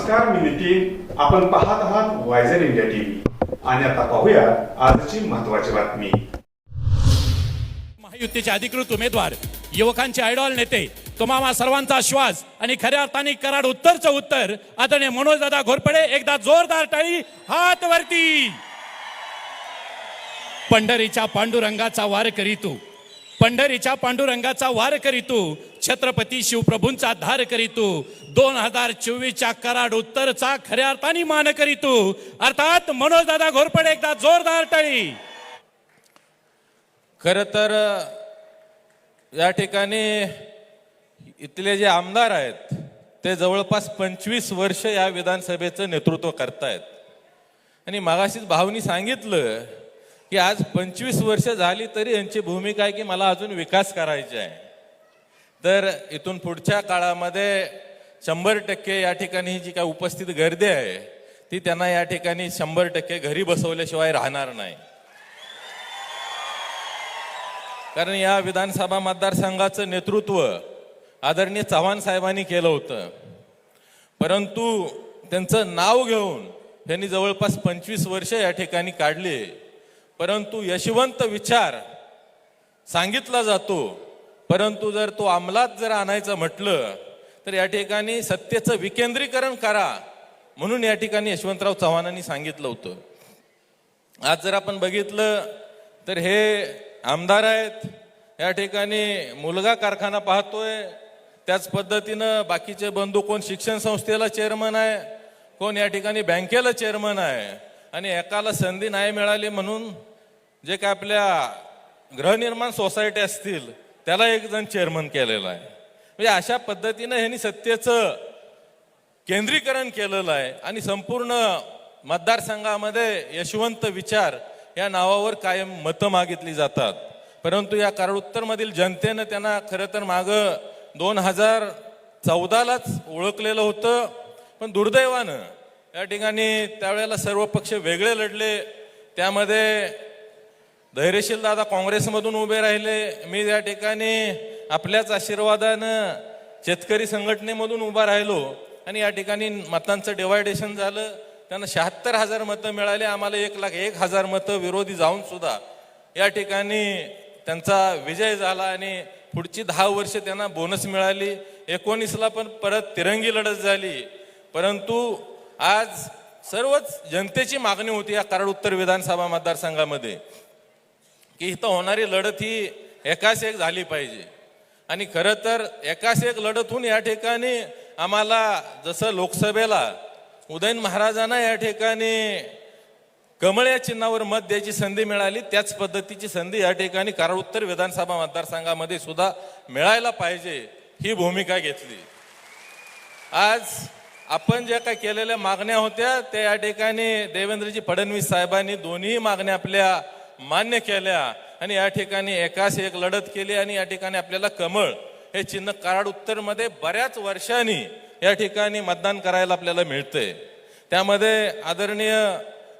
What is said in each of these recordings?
नमस्कार, मी नितीन. आपण पाहत आहात वायझर इंडिया टीव्ही आणि आता पाहूया आजची महत्त्वाची बातमी. महायुतीचे अधिकृत उमेदवार, युवकांचे आयडॉल नेते, तुम्हा सर्वांचा श्वास आणि खऱ्या अर्थाने कराड उत्तरचं उत्तर आदरणीय मनोजदादा घोरपडे. एकदा जोरदार टाळी, हात वरती. पंढरीच्या पांडुरंगाचा वार करीतू, पंढरीच्या पांडुरंगाचा वार करीतू, छत्रपती शिवप्रभूंचा धार करीतू, 2024च्या कराड उत्तरचा खऱ्या अर्थाने मान करीतू, अर्थात मनोजदादा घोरपडे. एकदा जोरदार टाळी. खरं तर या ठिकाणी इथले जे आमदार आहेत ते जवळपास 25 वर्ष या विधानसभेचं नेतृत्व करतायत. आणि मगाशीच भाऊनी सांगितलं की आज 25 वर्ष झाली तरी यांची भूमिका आहे की मला अजून विकास करायचा आहे. तर इथून पुढच्या काळामध्ये 100% या ठिकाणी जी काय उपस्थित गर्दी आहे ती त्यांना या ठिकाणी 100% घरी बसवल्याशिवाय राहणार नाही. कारण या विधानसभा मतदारसंघाचं नेतृत्व आदरणीय चव्हाण साहेबांनी केलं होतं, परंतु त्यांचं नाव घेऊन त्यांनी जवळपास 25 वर्ष या ठिकाणी काढली. परंतु यशवंत विचार सांगितला जातो, परंतु जर तो अंमलात जर आणायचं म्हटलं तर या ठिकाणी सत्तेचं विकेंद्रीकरण करा म्हणून या ठिकाणी यशवंतराव चव्हाणांनी सांगितलं होतं. आज जर आपण बघितलं तर हे आमदार आहेत, या ठिकाणी मुलगा कारखाना पाहतोय, त्याच पद्धतीनं बाकीचे बंधू कोण शिक्षण संस्थेला चेअरमन आहे, कोण या ठिकाणी बँकेला चेअरमन आहे, आणि एकाला संधी नाही मिळाली म्हणून जे काय आपल्या गृहनिर्माण सोसायटी असतील त्याला एक जण चेअरमन केलेला आहे. म्हणजे अशा पद्धतीनं ह्यांनी सत्तेचं केंद्रीकरण केलेलं आहे आणि संपूर्ण मतदारसंघामध्ये यशवंत विचार या नावावर कायम मतं मागितली जातात. परंतु या कराड उत्तरमधील जनतेनं त्यांना खरं तर मागं 2014लाच ओळखलेलं होतं, पण दुर्दैवानं या ठिकाणी त्यावेळेला सर्व पक्ष वेगळे लढले. त्यामध्ये धैर्यशील दादा काँग्रेसमधून उभे राहिले, मी या ठिकाणी आपल्याच आशीर्वादानं शेतकरी संघटनेमधून उभा राहिलो आणि या ठिकाणी मतांचं डिवायडेशन झालं. त्यांना 76,000 मतं मिळाले, आम्हाला 1,01,000 मतं विरोधी जाऊन सुद्धा या ठिकाणी त्यांचा विजय झाला आणि पुढची 10 वर्ष त्यांना बोनस मिळाली. 19ला पण परत तिरंगी लढत झाली. परंतु आज सर्वच जनतेची मागणी होती या कराड उत्तर विधानसभा मतदारसंघामध्ये की इथं होणारी लढत ही एकास एक झाली पाहिजे. आणि खरं तर एकास एक लढत होऊन या ठिकाणी आम्हाला जसं लोकसभेला उदयन महाराजांना या ठिकाणी कमळ या चिन्हावर मत द्यायची संधी मिळाली, त्याच पद्धतीची संधी या ठिकाणी कराड उत्तर विधानसभा मतदारसंघामध्ये सुद्धा मिळायला पाहिजे ही भूमिका घेतली. आज आपण ज्या काही केलेल्या मागण्या होत्या त्या या ठिकाणी देवेंद्रजी फडणवीस साहेबांनी दोन्ही मागण्या आपल्या मान्य केल्या आणि या ठिकाणी एकास एक लढत केली आणि या ठिकाणी आपल्याला कमळ हे चिन्ह कराड उत्तरमध्ये बऱ्याच वर्षांनी या ठिकाणी मतदान करायला आपल्याला मिळतंय. त्यामध्ये आदरणीय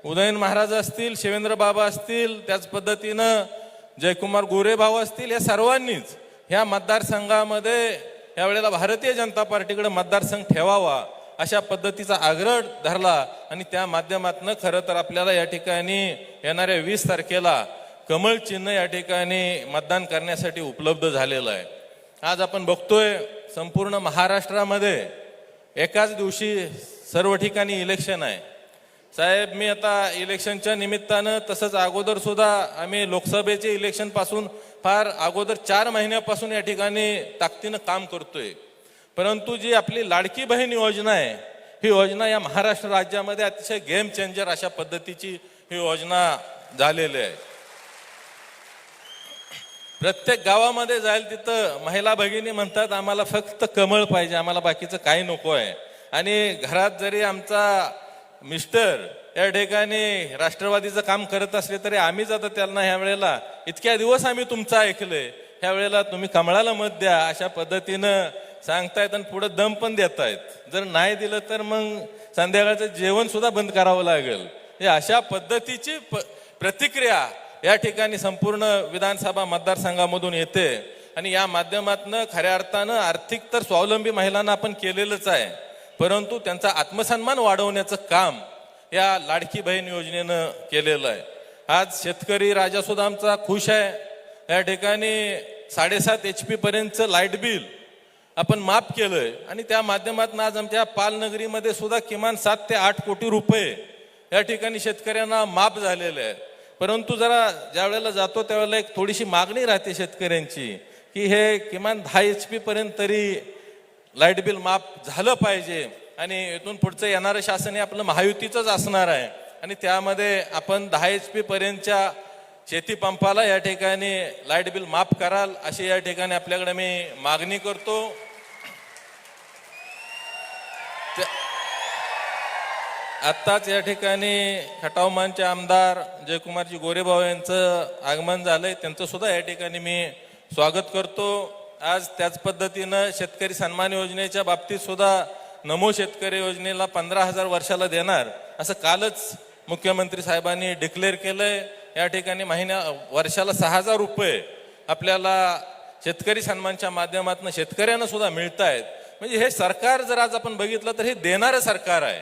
उदयन महाराज असतील, शिवेंद्र बाबा असतील, त्याच पद्धतीनं जयकुमार गोरे भाऊ असतील, या सर्वांनीच ह्या मतदारसंघामध्ये यावेळेला भारतीय जनता पार्टीकडे मतदारसंघ ठेवावा अशा पद्धतीचा आग्रह धरला आणि त्या माध्यमातून खरं तर आपल्याला या ठिकाणी येणाऱ्या 20 तारखेला कमळ चिन्ह या ठिकाणी मतदान करण्यासाठी उपलब्ध झालेलं आहे. आज आपण बघतोय संपूर्ण महाराष्ट्रामध्ये एकाच दिवशी सर्व ठिकाणी इलेक्शन आहे. साहेब, मी आता इलेक्शनच्या निमित्तानं तसंच अगोदर सुद्धा आम्ही लोकसभेचे इलेक्शन पासून फार अगोदर 4 महिन्यापासून या ठिकाणी ताकदीनं काम करतोय. परंतु जी आपली लाडकी बहीण योजना आहे ही योजना या महाराष्ट्र राज्यामध्ये अतिशय गेम चेंजर अशा पद्धतीची ही योजना झालेली आहे. प्रत्येक गावामध्ये जाईल तिथं महिला भगिनी म्हणतात आम्हाला फक्त कमळ पाहिजे, आम्हाला बाकीचं काही नको आहे. आणि घरात जरी आमचा मिस्टर या ठिकाणी राष्ट्रवादीचं काम करत असले तरी आम्हीच आता त्यांना ह्या वेळेला इतक्या दिवस आम्ही तुमचं ऐकलंय, ह्या वेळेला तुम्ही कमळाला मत द्या अशा पद्धतीनं सांगतायत आणि पुढे दम पण देतायत. जर नाही दिलं तर मग संध्याकाळचं जेवण सुद्धा बंद करावं लागेल. हे अशा पद्धतीची प्रतिक्रिया या ठिकाणी संपूर्ण विधानसभा मतदारसंघामधून येते आणि या माध्यमातून खऱ्या अर्थानं आर्थिक तर स्वावलंबी महिलांना आपण केलेलंच आहे. परंतु त्यांचा आत्मसन्मान वाढवण्याचं काम या लाडकी बहीण योजनेनं केलेलं आहे. आज शेतकरी राजा सुद्धा आमचा खुश आहे. या ठिकाणी 7.5 HP पर्यंतचं लाईट बिल आपण माफ केलंय आणि त्या माध्यमातून आज आमच्या पालनगरीमध्ये सुद्धा किमान 7 ते 8 कोटी रुपये या ठिकाणी शेतकऱ्यांना माफ झालेले आहेत. परंतु जरा ज्या वेळेला जातो त्यावेळेला एक थोडीशी मागणी राहते शेतकऱ्यांची की हे किमान 10 HP पर्यंत तरी लाईट बिल माफ झालं पाहिजे आणि इथून पुढचं येणारं शासन हे आपलं महायुतीचंच असणार आहे आणि त्यामध्ये आपण 10 HP पर्यंतच्या शेती पंपाला या ठिकाणी लाईट बिल माफ कराल अशी या ठिकाणी आपल्याकडे मी मागणी करतो. आत्ताच या ठिकाणी खटावमानचे आमदार जयकुमारजी गोरेभाऊ यांचं आगमन झालंय, त्यांचं सुद्धा या ठिकाणी मी स्वागत करतो. आज त्याच पद्धतीनं शेतकरी सन्मान योजनेच्या बाबतीत सुद्धा नमो शेतकरी योजनेला 15,000 वर्षाला देणार असं कालच मुख्यमंत्री साहेबांनी डिक्लेअर केलंय. या ठिकाणी वर्षाला 6,000 रुपये आपल्याला शेतकरी सन्मानच्या माध्यमातून शेतकऱ्यांना सुद्धा मिळत आहेत. म्हणजे हे सरकार जर आज आपण बघितलं तर हे देणारं सरकार आहे.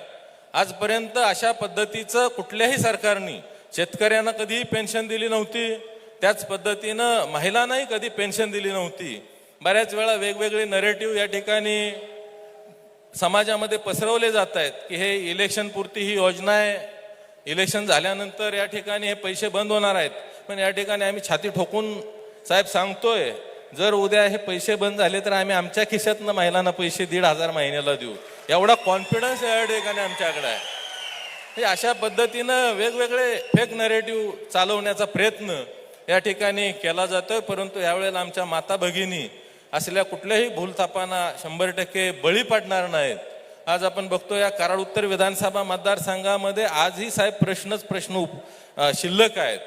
आजपर्यंत अशा पद्धतीचं कुठल्याही सरकारने शेतकऱ्यांना कधीही पेन्शन दिली नव्हती. त्याच पद्धतीनं महिलांनाही कधी पेन्शन दिली नव्हती. बऱ्याच वेळा वेगवेगळे नरेटिव्ह या ठिकाणी समाजामध्ये पसरवले जात आहेत की हे इलेक्शन पुरती ही योजना आहे, इलेक्शन झाल्यानंतर या ठिकाणी हे पैसे बंद होणार आहेत. पण या ठिकाणी आम्ही छाती ठोकून साहेब सांगतोय, जर उद्या हे पैसे बंद झाले तर आम्ही आमच्या खिशातनं महिलांना पैसे 1,500 महिन्याला देऊ, एवढा कॉन्फिडन्स या ठिकाणी आमच्याकडे आहे. हे अशा पद्धतीनं वेगवेगळे फेक नरेटिव्ह चालवण्याचा प्रयत्न या ठिकाणी केला जातोय. परंतु यावेळेला आमच्या माता भगिनी असल्या कुठल्याही भूलथापांना 100% बळी पडणार नाहीत. आज आपण बघतो या कराड उत्तर विधानसभा मतदारसंघामध्ये आजही साहेब प्रश्न शिल्लक आहेत.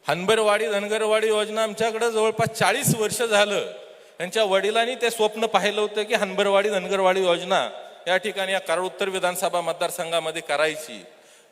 हनबरवाडी धनगरवाडी योजना आमच्याकडे जवळपास 40 वर्ष झालं. त्यांच्या वडिलांनी ते स्वप्न पाहिलं होतं की हनबरवाडी धनगरवाडी योजना या ठिकाणी या कराड उत्तर विधानसभा मतदारसंघामध्ये करायची.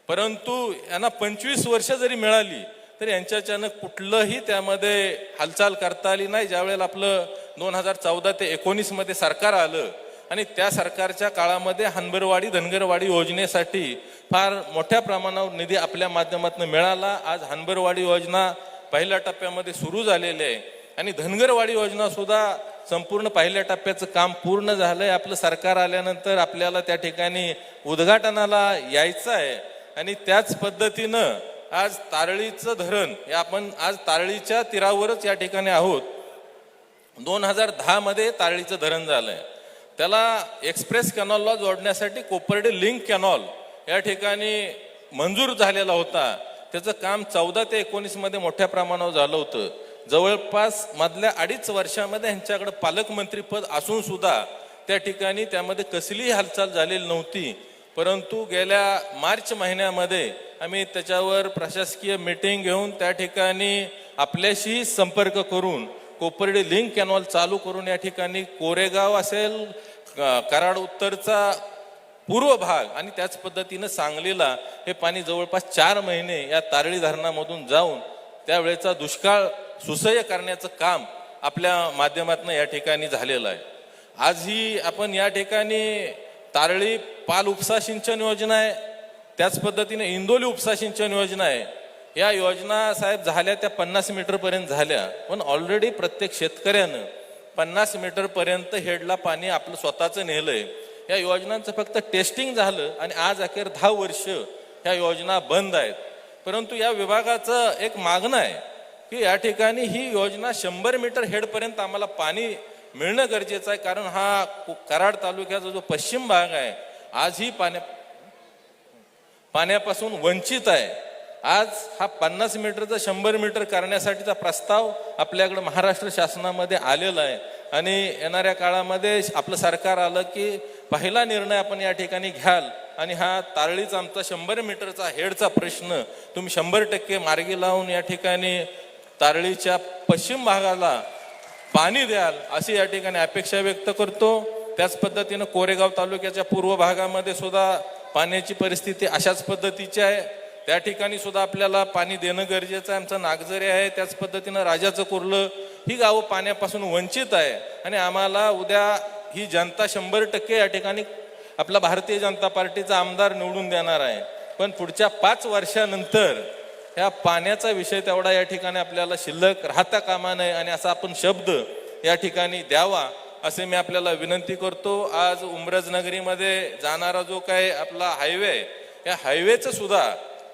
परंतु यांना 25 वर्ष जरी मिळाली तरी यांच्याच्यानं कुठलंही त्यामध्ये हालचाल करता आली नाही. ज्यावेळेला आपलं 2014 ते 19 मध्ये सरकार आलं आणि त्या सरकारच्या काळामध्ये हनबरवाडी धनगरवाडी योजनेसाठी फार मोठ्या प्रमाणावर निधी आपल्या माध्यमातून मिळाला. आज हनबरवाडी योजना पहिल्या टप्प्यामध्ये सुरू झालेली आहे आणि धनगरवाडी योजना सुद्धा संपूर्ण पहिल्या टप्प्याचं काम पूर्ण झालंय. आपलं सरकार आल्यानंतर आपल्याला त्या ठिकाणी उद्घाटनाला यायचं आहे आणि त्याच पद्धतीनं आज तारळीचं धरण हे आपण आज तारळीच्या तीरावरच या ठिकाणी आहोत. 2010 मध्ये तारळीचं धरण झालंय. त्याला एक्सप्रेस कॅनॉलला जोडण्यासाठी कोपर्डे लिंक कॅनॉल या ठिकाणी मंजूर झालेला होता. त्याचं काम 14 ते 19 मध्ये मोठ्या प्रमाणावर झालं होतं. जवळपास मधल्या 2.5 वर्षामध्ये यांच्याकडे पालकमंत्री पद असून सुद्धा त्या ठिकाणी त्यामध्ये कसलीही हालचाल झालेली नव्हती. परंतु गेल्या मार्च महिन्यामध्ये आम्ही त्याच्यावर प्रशासकीय मीटिंग घेऊन त्या ठिकाणी आपल्याशी संपर्क करून कोपर्डे लिंक कॅनॉल चालू करून या ठिकाणी कोरेगाव असेल, कराड उत्तरचा पूर्व भाग आणि त्याच पद्धतीनं सांगलीला हे पाणी जवळपास 4 महिने या तारळी धरणामधून जाऊन त्यावेळेचा दुष्काळ सुसह्य करण्याचं काम आपल्या माध्यमातून या ठिकाणी झालेलं आहे. आजही आपण या ठिकाणी तारळी पाल उपसा सिंचन योजना आहे, त्याच पद्धतीने इंदोली उपसा सिंचन योजना आहे. या योजना साहेब झाल्या त्या 50 मीटर पर्यंत झाल्या, पण ऑलरेडी प्रत्येक शेतकऱ्यानं 50 मीटर पर्यंत हेडला पाणी आपलं स्वतःचं नेलंय. या योजनांचं फक्त टेस्टिंग झालं आणि आज अखेर 10 वर्ष ह्या योजना बंद आहेत. परंतु या विभागाचं एक मागणं आहे की या ठिकाणी ही योजना 100 मीटर हेडपर्यंत आम्हाला पाणी मिळणं गरजेचं आहे. कारण हा कराड तालुक्याचा जो पश्चिम भाग आहे आजही पाण्यापासून वंचित आहे. आज हा 50 मीटरचा 100 मीटर करण्यासाठीचा प्रस्ताव आपल्याकडे महाराष्ट्र शासनामध्ये आलेला आहे आणि येणाऱ्या काळामध्ये आपलं सरकार आलं की पहिला निर्णय आपण या ठिकाणी घ्याल आणि हा तारळीचा आमचा 100 मीटरचा हेडचा प्रश्न तुम्ही 100% मार्गी लावून या ठिकाणी तारळीच्या पश्चिम भागाला पाणी द्याल अशी या ठिकाणी अपेक्षा व्यक्त करतो. त्याच पद्धतीनं कोरेगाव तालुक्याच्या पूर्व भागामध्ये सुद्धा पाण्याची परिस्थिती अशाच पद्धतीची आहे. त्या ठिकाणी सुद्धा आपल्याला पाणी देणं गरजेचं आहे. आमचं नागझरे आहे, त्याच पद्धतीनं राजाचं कुर्लं ही गावं पाण्यापासून वंचित आहे आणि आम्हाला उद्या ही जनता 100% या ठिकाणी आपला भारतीय जनता पार्टीचा आमदार निवडून देणार आहे, पण पुढच्या 5 वर्षानंतर ह्या पाण्याचा विषय तेवढा या ठिकाणी आपल्याला शिल्लक राहता कामा नये आणि असा आपण शब्द या ठिकाणी द्यावा असे मी आपल्याला विनंती करतो. आज उमरज नगरीमध्ये जाणारा जो काय आपला हायवे आहे, या हायवेचं सुद्धा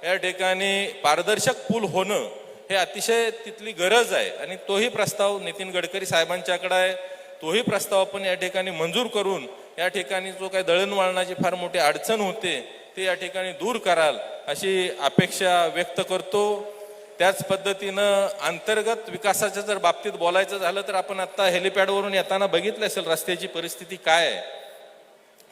या ठिकाणी पारदर्शक पूल होणं हे अतिशय तिथली गरज आहे आणि तोही प्रस्ताव नितीन गडकरी साहेबांच्याकडे आहे. तोही प्रस्ताव आपण या ठिकाणी मंजूर करून या ठिकाणी जो काही दळणवळणाची फार मोठी अडचण होते ते या ठिकाणी दूर कराल अशी अपेक्षा व्यक्त करतो. त्याच पद्धतीनं अंतर्गत विकासाच्या जर बाबतीत बोलायचं झालं तर आपण आता हेलिपॅडवरून येताना बघितलं असेल रस्त्याची परिस्थिती काय आहे.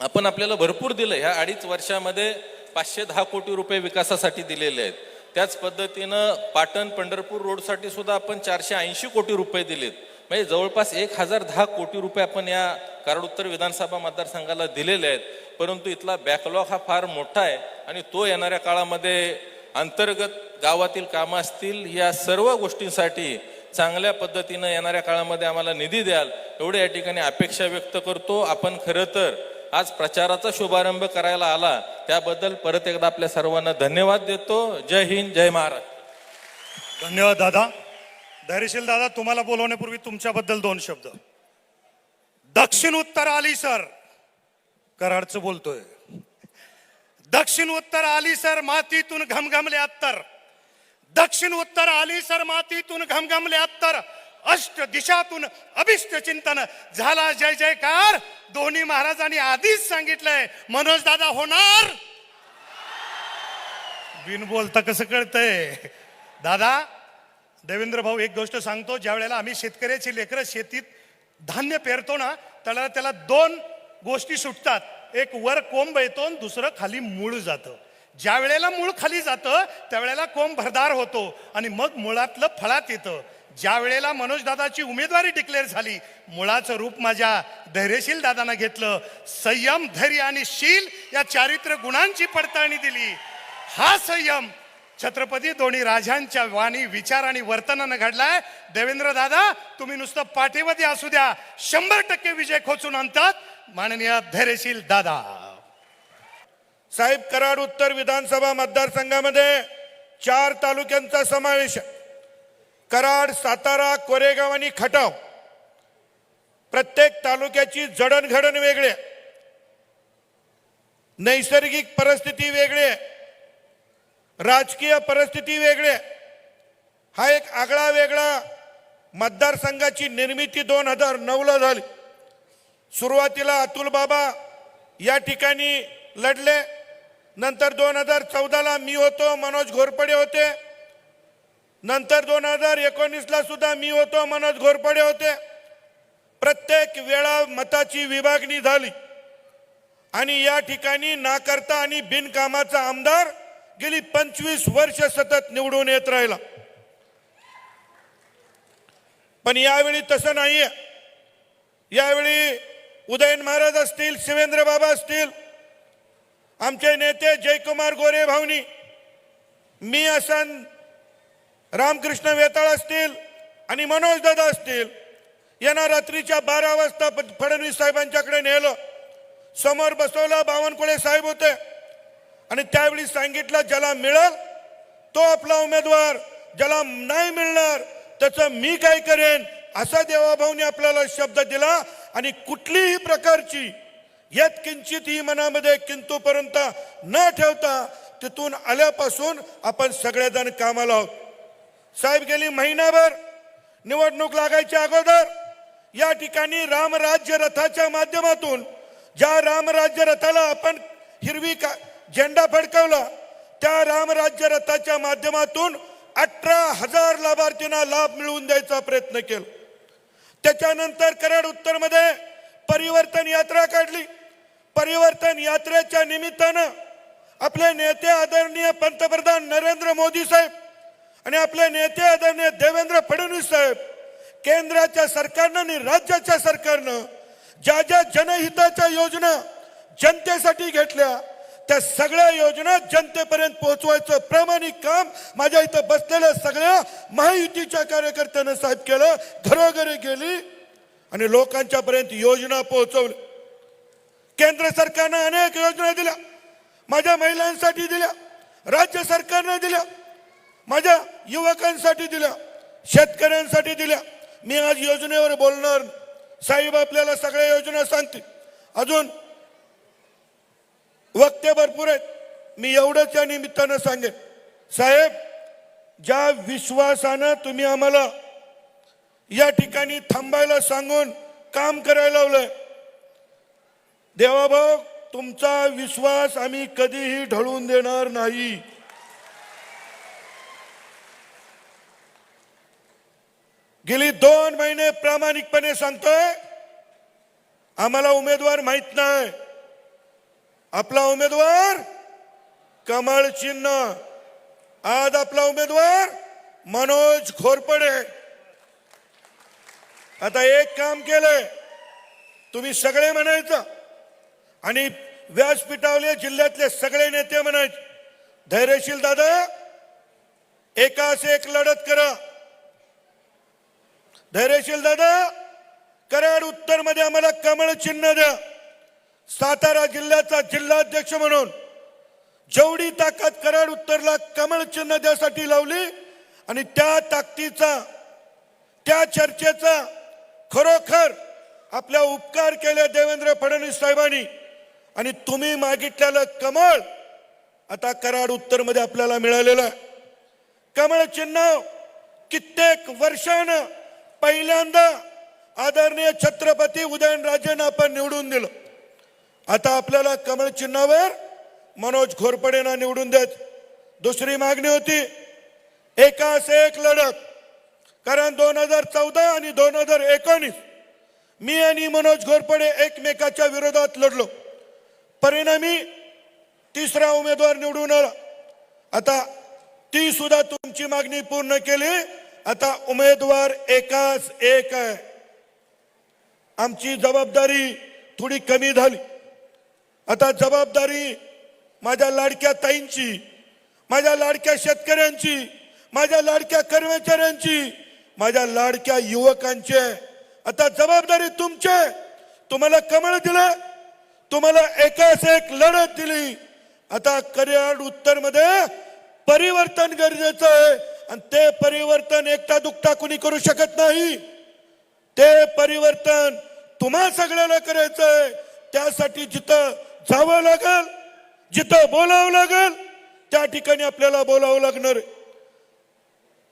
आपण आपल्याला भरपूर दिलं, ह्या 2.5 वर्षामध्ये 510 कोटी रुपये विकासासाठी दिलेले आहेत. त्याच पद्धतीनं पाटण पंढरपूर रोडसाठी सुद्धा आपण 480 कोटी रुपये दिलेत. म्हणजे जवळपास 1010 कोटी रुपये आपण या कराड उत्तर विधानसभा मतदारसंघाला दिलेले आहेत. परंतु इथला बॅकलॉग हा फार मोठा आहे आणि तो येणाऱ्या काळामध्ये अंतर्गत गावातील कामं असतील, या सर्व गोष्टींसाठी चांगल्या पद्धतीनं येणाऱ्या काळामध्ये आम्हाला निधी द्याल एवढे या ठिकाणी अपेक्षा व्यक्त करतो. आपण खरं तर आज प्रचाराचा शुभारंभ करायला आला त्याबद्दल परत एकदा आपल्या सर्वांना धन्यवाद देतो. जय हिंद, जय महाराष्ट्र. धन्यवाद दादा. धैर्यशील दादा, तुम्हाला बोलवण्यापूर्वी तुमच्याबद्दल 2 शब्द. दक्षिण उत्तर आली सर, कराडचं बोलतोय. दक्षिण उत्तर आली सर, मातीतून घमघमले अत्तर. दक्षिण उत्तर आली सर, मातीतून घमघमले अत्तर. अष्ट दिशातून अभिष्ट चिंतन झाला जय जयकार. दोन्ही महाराजांनी आधीच सांगितलंय मनोज दादा होणार. बिन बोलता कसं कळतंय दादा. देवेंद्र भाऊ, एक गोष्ट सांगतो, ज्या वेळेला आम्ही शेतकऱ्याची लेकरं शेतीत धान्य पेरतो ना, त्याला 2 गोष्टी सुटतात. एक वर कोंब येतो, दुसरं खाली मूळ जातं. ज्या वेळेला मूळ खाली जातं त्यावेळेला कोंब भरदार होतो आणि मग मुळातलं फळात येतं. ज्या वेळेला मनोज दादाची उमेदवारी डिक्लेअर झाली, मुळाचं रूप माझ्या धैर्यशील दादांना घेतलं. संयम, धैर्य आणि शील या चारित्र्य गुणांची पडताळणी दिली. हा संयम छत्रपती दोन्ही राजांच्या वाणी, विचार आणि वर्तनानं घडलाय. देवेंद्र दादा, तुम्ही नुसतं पाठीमध्ये असू द्या, 100% विजय खोचून आणतात माननीय धैर्यशील दादा. साहेब, कराड उत्तर विधानसभा मतदारसंघामध्ये 4 तालुक्यांचा समावेश आहे. कराड, सातारा, कोरेगाव आणि खटाव. प्रत्येक तालुक्याची जडणघडण वेगळी आहे, नैसर्गिक परिस्थिती वेगळी आहे, राजकीय परिस्थिती वेगळी आहे. हा एक आगळा वेगळा मतदारसंघाची निर्मिती 2009ला झाली. सुरुवातीला अतुल बाबा या ठिकाणी लढले. नंतर 2014ला मी होतो, मनोज घोरपडे होते. नंतर 2019ला सुद्धा मी होतो, मनोज घोरपडे होते. प्रत्येक वेळा मताची विभागणी झाली आणि या ठिकाणी नाकर्ता आणि बिनकामाचा आमदार गेली 25 वर्ष सतत निवडून येत राहिला. पण यावेळी तसं नाहीये. यावेळी उदयन महाराज असतील, शिवेंद्र बाबा असतील, आमचे नेते जयकुमार गोरे भाऊनी, मी असन, रामकृष्ण वेताळ असतील आणि मनोज दादा असतील, यांना रात्रीच्या 12 वाजता फडणवीस साहेबांच्याकडे नेलं. समोर बसवलं, बावनकुळे साहेब होते आणि त्यावेळी सांगितलं ज्याला मिळेल तो आपला उमेदवार, ज्याला नाही मिळणार त्याचं मी काय करेन असा देवाभाऊने आपल्याला शब्द दिला. आणि कुठलीही प्रकारची यत्किंचित ही मनामध्ये किंतूपर्यंत न ठेवता तिथून आल्यापासून आपण सगळेजण कामाला आहोत. साहेब, गेली महिनाभर निवडणूक लागायच्या अगोदर या ठिकाणी रामराज्य रथाच्या माध्यमातून, ज्या रामराज्य रथाला आपण हिरवी झेंडा फडकवला, त्या रामराज्य रथाच्या माध्यमातून 18,000 लाभार्थींना लाभ मिळवून द्यायचा प्रयत्न केला. त्याच्यानंतर कराड उत्तर मध्ये परिवर्तन यात्रा काढली. परिवर्तन यात्रेच्या निमित्तानं आपले नेते आदरणीय पंतप्रधान नरेंद्र मोदी साहेब आणि आपले नेते आदरणीय देवेंद्र फडणवीस साहेब, केंद्राच्या सरकारनं आणि राज्याच्या सरकारनं ज्या ज्या जनहिताच्या योजना जनतेसाठी घेतल्या त्या सगळ्या योजना जनतेपर्यंत पोहोचवायचं प्रामाणिक काम माझ्या इथं बसलेल्या सगळ्या महायुतीच्या कार्यकर्त्यांना साहेब केलं. घरोघरी गेली आणि लोकांच्या पर्यंत योजना पोहोचवली. केंद्र सरकारनं अनेक योजना दिल्या, माझ्या महिलांसाठी दिल्या, राज्य सरकारने दिल्या, माझ्या युवकांसाठी दिल्या, शेतकऱ्यांसाठी दिल्या. मी आज योजनेवर बोलणार, साहेब आपल्याला सगळ्या योजना सांगतील. अजून वक्ते भरपूर आहेत, मी एवढंच या निमित्तानं सांगेन. साहेब, ज्या विश्वासानं तुम्ही आम्हाला या ठिकाणी थांबायला सांगून काम करायला लावलंय, देवाभाऊ तुमचा विश्वास आम्ही कधीही ढळून देणार नाही. गेली 2 महिने प्रामाणिकपणे सांगतोय, आम्हाला उमेदवार माहित नाही. आपला उमेदवार कमळ चिन्ह. आज आपला उमेदवार मनोज घोरपडे. आता एक काम केलंय, तुम्ही सगळे म्हणायचं आणि व्यासपीठावले जिल्ह्यातले सगळे नेते म्हणायचे, धैर्यशील दादा एकास एक लढत करा. धैर्यशील दादा, कराड उत्तर मध्ये आम्हाला कमळ चिन्ह द्या. सातारा जिल्ह्याचा जिल्हाध्यक्ष म्हणून जेवढी ताकद कराड उत्तरला कमळ चिन्ह द्यासाठी लावली आणि त्या ताकदीचा, त्या चर्चेचा खरोखर आपल्या उपकार केले देवेंद्र फडणवीस साहेबांनी. आणि तुम्ही मागितलेलं कमळ आता कराड उत्तर मध्ये आपल्याला मिळालेलं आहे. कमळ चिन्ह कित्येक वर्षानं पहिल्यांदा आदरणीय छत्रपती उदयनराजेंना आपण निवडून दिलं. आता आपल्याला कमळ चिन्हावर मनोज घोरपडेंना निवडून देत. दुसरी मागणी होती एकास एक लढत, कारण 2014 आणि 2019 मी आणि मनोज घोरपडे एकमेकाच्या विरोधात लढलो. परिणामी तिसरा उमेदवार निवडून आला. आता ती सुद्धा तुमची मागणी पूर्ण केली. आता उमेदवार एकास एक आहे. आमची जबाबदारी थोडी कमी झाली. आता जबाबदारी माझ्या लाडक्या ताईंची, माझ्या लाडक्या शेतकऱ्यांची, माझ्या लाडक्या कर्मचाऱ्यांची, माझ्या लाडक्या युवकांची. आता जबाबदारी तुमची. तुम्हाला कमळ दिलं, तुम्हाला एकास एक लढत दिली. आता कराड उत्तर मध्ये परिवर्तन गरजेचं आहे आणि ते परिवर्तन एकटा दुकटा कुणी करू शकत नाही. ते परिवर्तन तुम्हा सगळ्याला करायचंय. त्यासाठी जिथं जावं लागेल, जिथं बोलावं लागेल, त्या ठिकाणी आपल्याला बोलावं लागणार.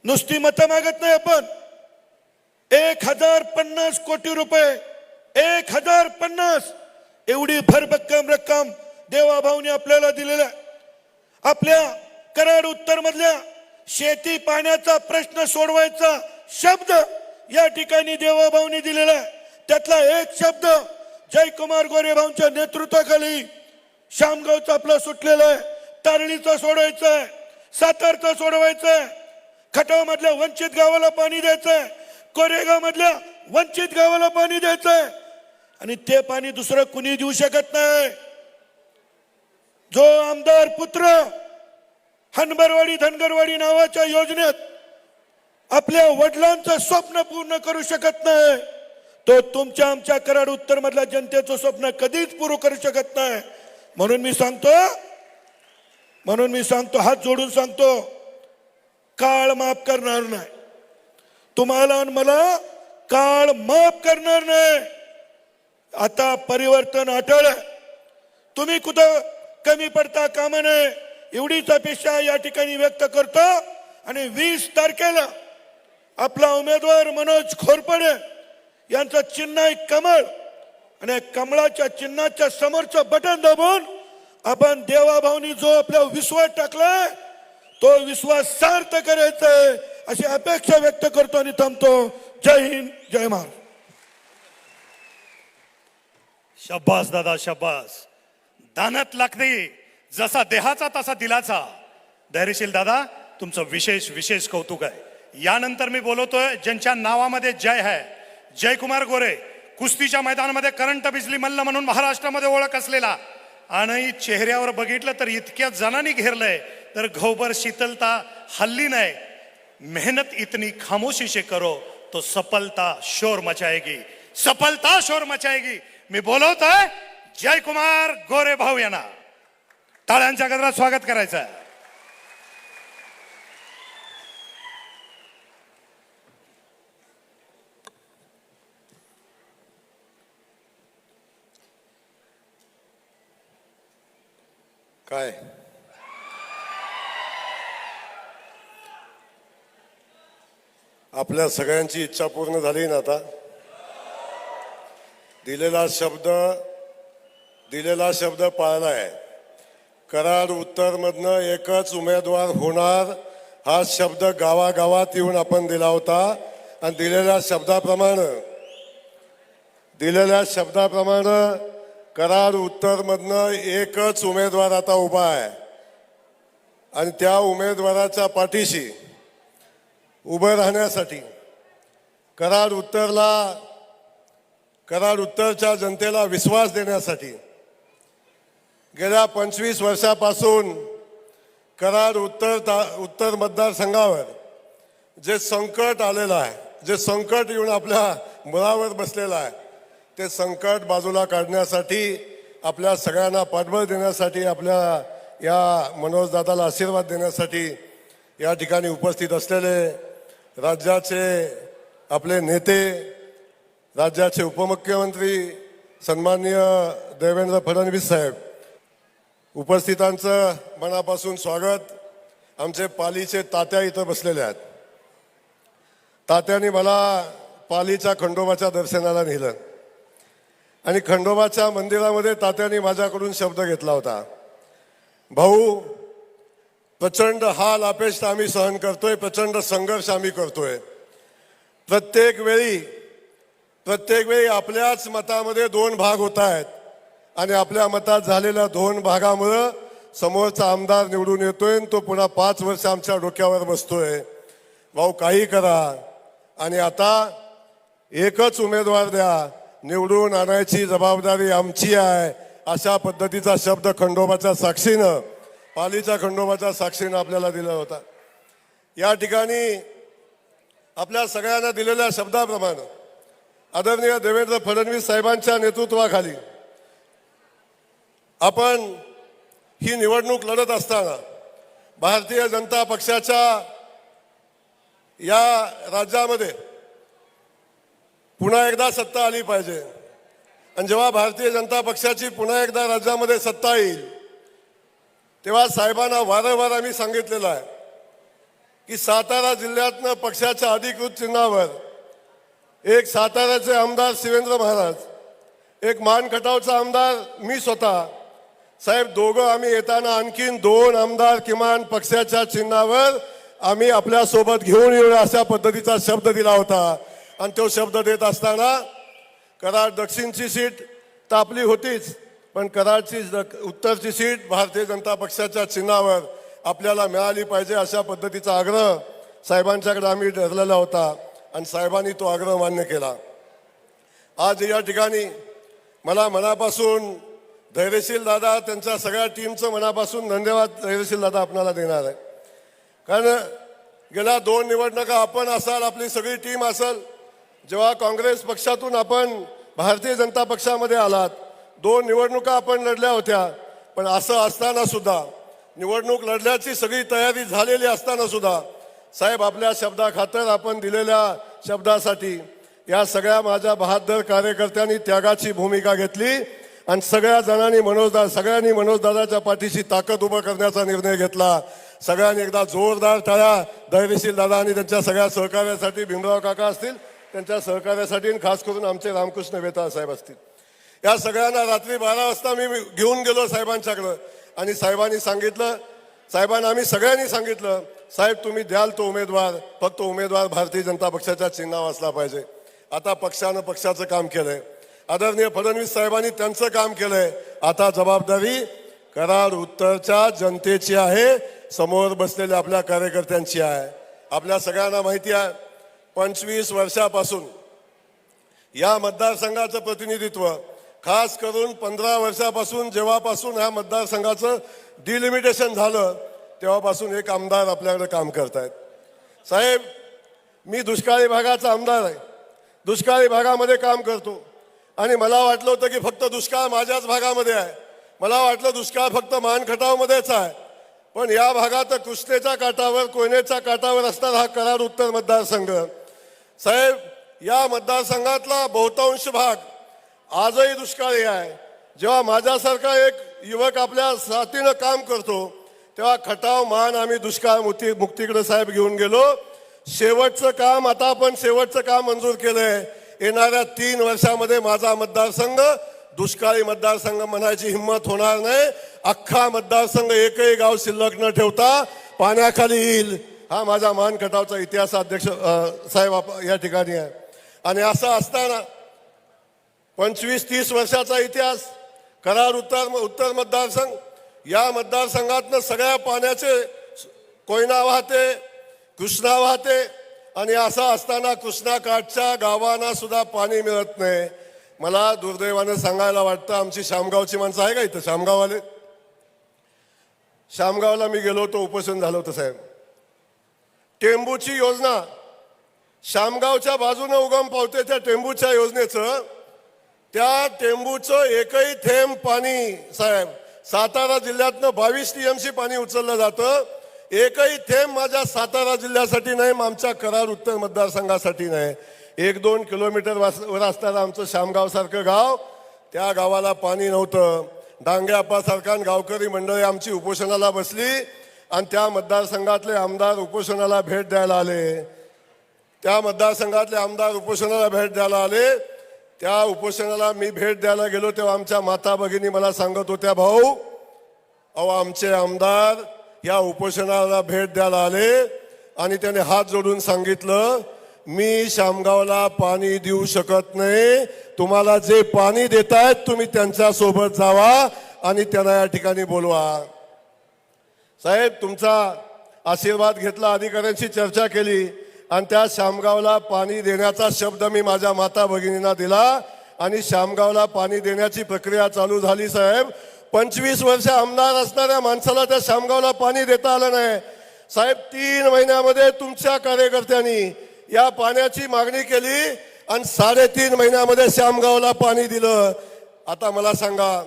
नुसती मतं मागत नाही आपण. 1050 कोटी रुपये, 1050 एवढी भरभक्कम रक्कम देवाभाऊने आपल्याला दिलेला. आपल्या कराड उत्तर मधल्या शेती पाण्याचा प्रश्न सोडवायचा शब्द या ठिकाणी देवाभाऊने दिलेला आहे. त्यातला एक शब्द जयकुमार गोरे भाऊंच्या नेतृत्वाखाली शामगावचा आपला सुटलेला आहे. तारळीचा सोडवायचा आहे, सातारचा सोडवायचा आहे, खटाव मधल्या वंचित गावाला पाणी द्यायचंय, कोरेगाव मधल्या वंचित गावाला पाणी द्यायचंय. आणि ते पाणी दुसरं कुणी देऊ शकत नाही. जो आमदार पुत्र हनबरवाडी धनगरवाडी नावाच्या योजनेत आपल्या वडिलांचं स्वप्न पूर्ण करू शकत नाही, तो तुमच्या आमच्या कराड उत्तर मधल्या जनतेचं स्वप्न कधीच पूर्ण करू शकत नाही. म्हणून मी सांगतो, हात जोडून सांगतो, काळ माफ करणार नाही. तुम्हाला आणि मला काळ माफ करणार नाही. आता परिवर्तन अटळ आहे. तुम्ही कुठं कमी पडता कामा नये एवढीच अपेक्षा या ठिकाणी व्यक्त करतो. आणि 20 तारखेला आपला उमेदवार मनोज घोरपडे यांचं चिन्ह आहे कमळ. आणि कमळाच्या चिन्हाच्या समोरचं बटन दाबून आपण देवाभाऊनी जो आपला विश्वास टाकलाय तो विश्वास सार्थ करायचा आहे अशी अपेक्षा व्यक्त करतो आणि थांबतो. जय हिंद, जय महाराष्ट्र. शब्बास दादा, शब्बास. दानात लागते जसा देहाचा तसा दिलाचा. धैर्यशील दादा, तुमचं विशेष विशेष कौतुक आहे. यानंतर मी बोलवतोय ज्यांच्या नावामध्ये जय आहे, जयकुमार गोरे. कुस्तीच्या मैदानामध्ये करंट बिजली मल्ल म्हणून महाराष्ट्रामध्ये ओळख असलेला आणि चेहऱ्यावर बघितलं तर इतक्या जणांनी घेरलंय तर घोबर शीतलता हल्ली नाही. मेहनत इतनी खामोशी से करो तो सफलता शोर मचाएगी, सफलता शोर मचाएगी. मी बोलवतोय जयकुमार गोरे भाऊ यांना टाळ्यांच्या गजरात स्वागत करायचं आहे. काय आपल्या सगळ्यांची इच्छा पूर्ण झाली ना आता. दिलेला शब्द पाळलाय. कराड उत्तर मधनं एकच उमेदवार होणार हा शब्द गावागावात येऊन आपण दिला होता आणि दिलेल्या शब्दाप्रमाणे कराड उत्तर मधनं एकच उमेदवार आता उभा आहे आणि त्या उमेदवाराच्या पाठीशी उभं राहण्यासाठी कराड उत्तरच्या जनतेला विश्वास देण्यासाठी गेल्या 25 वर्षापासून कराड उत्तर मतदारसंघावर जे संकट आलेलं आहे, जे संकट येऊन आपल्या मुळावर बसलेलं आहे, ते संकट बाजूला काढण्यासाठी आपल्या सगळ्यांना पाठबळ देण्यासाठी आपल्या या मनोजदादाला आशीर्वाद देण्यासाठी या ठिकाणी उपस्थित असलेले राज्याचे आपले नेते, राज्याचे उपमुख्यमंत्री सन्माननीय देवेंद्र फडणवीस साहेब, उपस्थितांचं मनापासून स्वागत. आमचे पालीचे तात्या इथं बसलेले आहेत. तात्याने मला पालीच्या खंडोबाच्या दर्शनाला नेलं आणि खंडोबाच्या मंदिरामध्ये तात्याने माझ्याकडून शब्द घेतला होता, भाऊ प्रचंड हाल अपेष्ट आम्ही सहन करतोय, प्रचंड संघर्ष आम्ही करतोय. प्रत्येक वेळी आपल्याच मतामध्ये 2 भाग होत आहेत आणि आपल्या मतात झालेल्या 2 भागामुळं समोरचा आमदार निवडून येतोय आणि तो पुन्हा 5 वर्ष आमच्या डोक्यावर बसतोय. भाऊ काही करा आणि आता एकच उमेदवार द्या, निवडून आणायची जबाबदारी आमची आहे, अशा पद्धतीचा शब्द खंडोबाच्या साक्षीनं, पालीच्या खंडोबाच्या साक्षीनं आपल्याला दिला होता. या ठिकाणी आपल्या सगळ्यांना दिलेल्या शब्दाप्रमाणे आदरणीय देवेंद्र फडणवीस साहेबांच्या नेतृत्वाखाली आपण ही निवडणूक लढत असताना भारतीय जनता पक्षाच्या या राज्यामध्ये पुन्हा एकदा सत्ता आली पाहिजे आणि जेव्हा भारतीय जनता पक्षाची पुन्हा एकदा राज्यामध्ये सत्ता येईल तेव्हा साहेबांना वारंवार आम्ही सांगितलेलं आहे की सातारा जिल्ह्यातनं पक्षाच्या अधिकृत चिन्हावर एक साताऱ्याचे आमदार शिवेंद्र महाराज, एक मानखटावचा आमदार मी स्वतः, साहेब दोघं आम्ही येताना आणखीन 2 आमदार किमान पक्षाच्या चिन्हावर आम्ही आपल्या सोबत घेऊन येऊ अशा पद्धतीचा शब्द दिला होता. आणि तो शब्द देत असताना कराड दक्षिणची सीट तर आपली होतीच, पण कराडची उत्तरची सीट भारतीय जनता पक्षाच्या चिन्हावर आपल्याला मिळाली पाहिजे अशा पद्धतीचा आग्रह साहेबांच्याकडे आम्ही धरलेला होता आणि साहेबांनी तो आग्रह मान्य केला. आज या ठिकाणी मला मनापासून धैर्यशील दादा, त्यांच्या सगळ्या टीमचं मनापासून धन्यवाद धैर्यशील दादा आपणाला देणार आहे. कारण गेल्या 2 निवडणुका आपण असाल, आपली सगळी टीम असेल, जेव्हा काँग्रेस पक्षातून आपण भारतीय जनता पक्षामध्ये आलात, 2 निवडणुका आपण लढल्या होत्या. पण असं असताना सुद्धा, निवडणूक लढण्याची सगळी तयारी झालेली असताना सुद्धा साहेब आपल्या शब्दाखातर, आपण दिलेल्या शब्दासाठी या सगळ्या माझ्या बहादर कार्यकर्त्यांनी त्यागाची भूमिका घेतली आणि सगळ्यांनी मनोजदादाच्या पाठीशी ताकद उभं करण्याचा निर्णय घेतला. सगळ्यांनी एकदा जोरदार टाळ्या धैर्यशील दादा आणि त्यांच्या सगळ्या सहकार्यासाठी, भीमराव काका असतील त्यांच्या सहकार्यासाठी आणि खास करून आमचे रामकृष्ण वेताळ साहेब असतील. या सगळ्यांना रात्री 12 वाजता मी घेऊन गेलो साहेबांच्याकडं आणि साहेबांना आम्ही सगळ्यांनी सांगितलं, साहेब तुम्ही द्याल तो उमेदवार, फक्त उमेदवार भारतीय जनता पक्षाच्या चिन्हावर असला पाहिजे. आता पक्षानं पक्षाचं काम केलंय, आदरणीय फडणवीस साहेबांनी त्यांचं काम केलंय. आता जबाबदारी कराड उत्तरच्या जनतेची आहे, समोर बसलेल्या आपल्या कार्यकर्त्यांची आहे. आपल्या सगळ्यांना माहिती आहे 25 वर्षापासून या मतदारसंघाचं प्रतिनिधित्व, खास करून 15 वर्षापासून जेव्हापासून ह्या मतदारसंघाचं डिलिमिटेशन झालं तेव्हापासून एक आमदार आपल्याकडे काम करतायत. साहेब मी दुष्काळी भागाचा आमदार आहे, दुष्काळी भागामध्ये काम करतो आणि मला वाटलं होतं की फक्त दुष्काळ माझ्याच भागामध्ये आहे, मला वाटलं दुष्काळ फक्त मानखटावमध्येच आहे, पण या भागात कृष्णेच्या काठावर कोयनेच्या काठावर असणारा हा कराड उत्तर मतदारसंघ साहेब, या मतदारसंघातला बहुतांश भाग आजही दुष्काळी आहे. जेव्हा माझ्यासारखा एक युवक आपल्या साथीनं काम करतो तेव्हा खटाव मान आम्ही दुष्काळ मुक्तीकडे साहेब घेऊन गेलो. शेवटचं काम आता आपण शेवटचं काम मंजूर केलंय. येणाऱ्या 3 वर्षामध्ये माझा मतदारसंघ दुष्काळी मतदारसंघ म्हणायची हिंमत होणार नाही. अख्खा मतदारसंघ एकही गाव शिल्लक न ठेवता पाण्याखाली येईल. हा माझा मान खटावचा इतिहास अध्यक्ष साहेब या ठिकाणी आहे. आणि असं असताना 25-30 वर्षाचा इतिहास कराड उत्तर मतदारसंघ, या मतदारसंघातनं सगळ्या पाण्याचे कोयना वाहते, कृष्णा वाहते आणि असं असताना कृष्णा काठच्या गावांना सुद्धा पाणी मिळत नाही. मला दुर्दैवानं सांगायला वाटतं, आमची शामगावची माणसं आहे का इथं शामगाववाले? शामगावला मी गेलो होतो, उपोषण झालं होतं साहेब. टेंबूची योजना शामगावच्या बाजूने उगम पावते. त्या टेंबूच्या योजनेचं, त्या टेंबूचं एकही थेंब पाणी साहेब, सातारा जिल्ह्यातनं 22 TMC पाणी उचललं जातं. एकही थेंब माझ्या सातारा जिल्ह्यासाठी नाही, आमच्या कराड उत्तर मतदारसंघासाठी नाही. 1-2 किलोमीटर वर असणारं आमचं शामगावसारखं गाव, त्या गावाला पाणी नव्हतं. डांग्याप्पासारखा गावकरी मंडळी आमची उपोषणाला बसली आणि त्या मतदारसंघातले आमदार उपोषणाला भेट द्यायला आले. त्या मतदारसंघातले आमदार उपोषणाला भेट द्यायला आले. त्या उपोषणाला मी भेट द्यायला गेलो तेव्हा आमच्या माता भगिनी मला सांगत होत्या, भाऊ अहो आमचे आमदार या उपोषणाला भेट द्यायला आले आणि त्याने हात जोडून सांगितलं, मी शामगावला पाणी देऊ शकत नाही, तुम्हाला जे पाणी देतायत तुम्ही त्यांच्या सोबत जावा आणि त्यांना या ठिकाणी बोलवा. साहेब तुमचा आशीर्वाद घेतला, अधिकाऱ्यांशी चर्चा केली आणि त्या शामगावला पाणी देण्याचा शब्द मी माझ्या माता भगिनींना दिला आणि शामगावला पाणी देण्याची प्रक्रिया चालू झाली. साहेब 25 वर्ष आमदार असणाऱ्या माणसाला त्या शामगावला पाणी देता आलं नाही. साहेब 3 महिन्यामध्ये तुमच्या कार्यकर्त्यांनी या पाण्याची मागणी केली आणि 3.5 महिन्यामध्ये शामगावला पाणी दिलं. आता मला सांगा,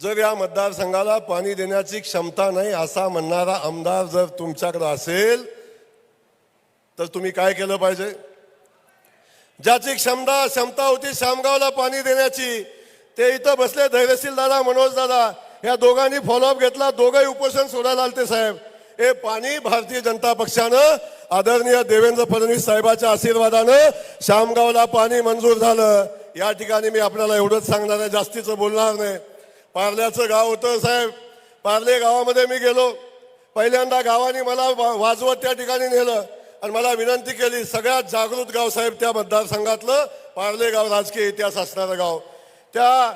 जर या मतदारसंघाला पाणी देण्याची क्षमता नाही असा म्हणणारा आमदार जर तुमच्याकडे असेल तर तुम्ही काय केलं पाहिजे? ज्याची क्षमता होती शामगावला पाणी देण्याची, ते इथं बसले धैर्यशील दादा, मनोज दादा, या दोघांनी फॉलोअप घेतला. दोघंही उपोषण सोडायला आलते साहेब. हे पाणी भारतीय जनता पक्षानं आदरणीय देवेंद्र फडणवीस साहेबाच्या आशीर्वादानं शामगावला पाणी मंजूर झालं. या ठिकाणी मी आपल्याला एवढंच सांगणार आहे, जास्तीचं बोलणार नाही. पार्ल्याचं गाव होतं साहेब, पार्ले गावामध्ये मी गेलो. पहिल्यांदा गावाने मला वाजवत त्या ठिकाणी नेलं आणि मला विनंती केली, सगळ्यात जागृत गाव साहेब त्या मतदारसंघातलं पार्ले गाव, राजकीय इतिहास असणारं गाव, त्या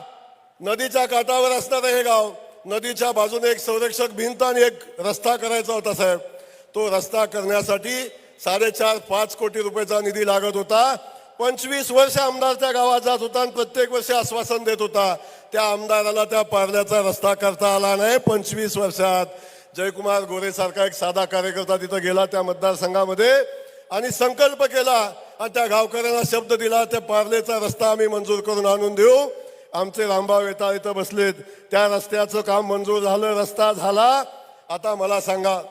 नदीच्या काठावर असणारं हे गाव. नदीच्या बाजूने एक संरक्षक भिंत आणि एक रस्ता करायचा होता साहेब. तो रस्ता करण्यासाठी 4.5-5 कोटी रुपयाचा निधी लागत होता. 25 वर्ष आमदार त्या गावात जात होता आणि प्रत्येक वर्षी आश्वासन देत होता. त्या आमदाराला त्या पार्ल्याचा रस्ता करता आला नाही 25 वर्षात. जयकुमार गोरे सारखा एक साधा कार्यकर्ता तिथं गेला त्या मतदारसंघामध्ये आणि संकल्प केला आणि त्या गावकऱ्यांना शब्द दिला, त्या पार्लेचा रस्ता आम्ही मंजूर करून आणून देऊ. आमचे रामभाऊ येता इथं बसलेत, त्या रस्त्याचं काम मंजूर झालं, रस्ता झाला. आता मला सांगा,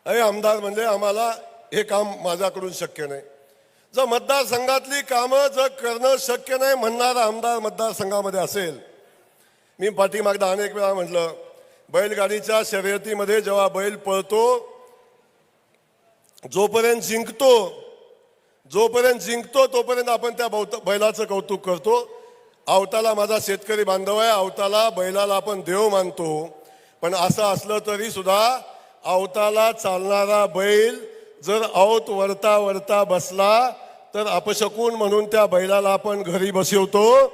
अरे आमदार म्हणजे आम्हाला हे काम माझ्याकडून शक्य नाही. जर मतदारसंघातली कामं जर करणं शक्य नाही म्हणणारा आमदार मतदारसंघामध्ये असेल, मी पाठीमागदा अनेक वेळा म्हटलं, बैलगाडीच्या शर्यतीमध्ये जेव्हा बैल पळतो, जोपर्यंत जिंकतो तोपर्यंत आपण त्या बैलाचं कौतुक करतो. आवताला माझा शेतकरी बांधव आहे, आवताला बैलाला आपण देव मानतो. पण असं असलं तरी सुद्धा आवताला चालणारा बैल जर आवत वरता बसला तर अपशकून म्हणून त्या बैलाला आपण घरी बसवतो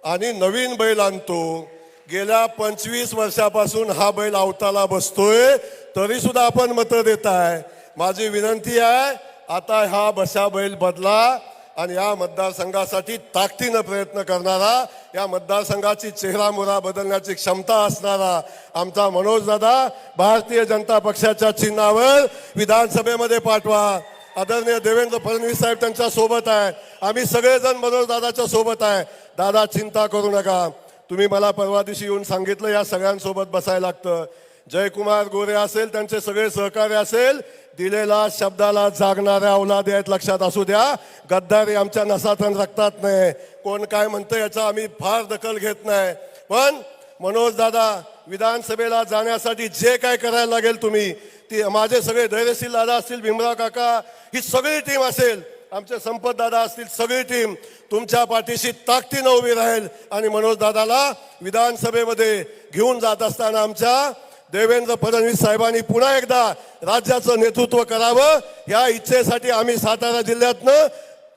आणि नवीन बैल आणतो. गेल्या 25 वर्षापासून हा बैल आवताला बसतोय तरी सुद्धा आपण मतं देताय. माझी विनंती आहे, आता हा बसा बैल बदला आणि या मतदारसंघासाठी ताकदीनं प्रयत्न करणारा, या मतदारसंघाची चेहरामोहरा बदलण्याची क्षमता असणारा आमचा मनोज दादा भारतीय जनता पक्षाच्या चिन्हावर विधानसभेमध्ये पाठवा. आदरणीय देवेंद्र फडणवीस साहेब त्यांच्या सोबत आहे. आम्ही सगळेजण मनोज दादाच्या सोबत आहे. दादा चिंता करू नका. तुम्ही मला परवा दिवशी येऊन सांगितलं या सगळ्यांसोबत बसायला लागतं. जयकुमार गोरे असेल, त्यांचे सगळे सहकार्य असेल, दिलेला शब्दाला जागणाऱ्या औलाद आहेत, लक्षात असू द्या. गद्दारी आमच्या नसात आणि रक्तात नाही. कोण काय म्हणतं याचा आम्ही फार दखल घेत नाही. पण मनोज दादा विधानसभेला जाण्यासाठी जे काय करायला लागेल तुम्ही, ती माझे सगळे धैर्यशील दादा असतील, भीमराव काका, ही सगळी टीम असेल, आमचे संपत दादा असतील, सगळी टीम तुमच्या पाठीशी ताकदीनं उभी राहील. आणि मनोज दादाला विधानसभेमध्ये घेऊन जात असताना आमच्या देवेंद्र फडणवीस साहेबांनी पुन्हा एकदा राज्याचं नेतृत्व करावं या इच्छेसाठी आम्ही सातारा जिल्ह्यातनं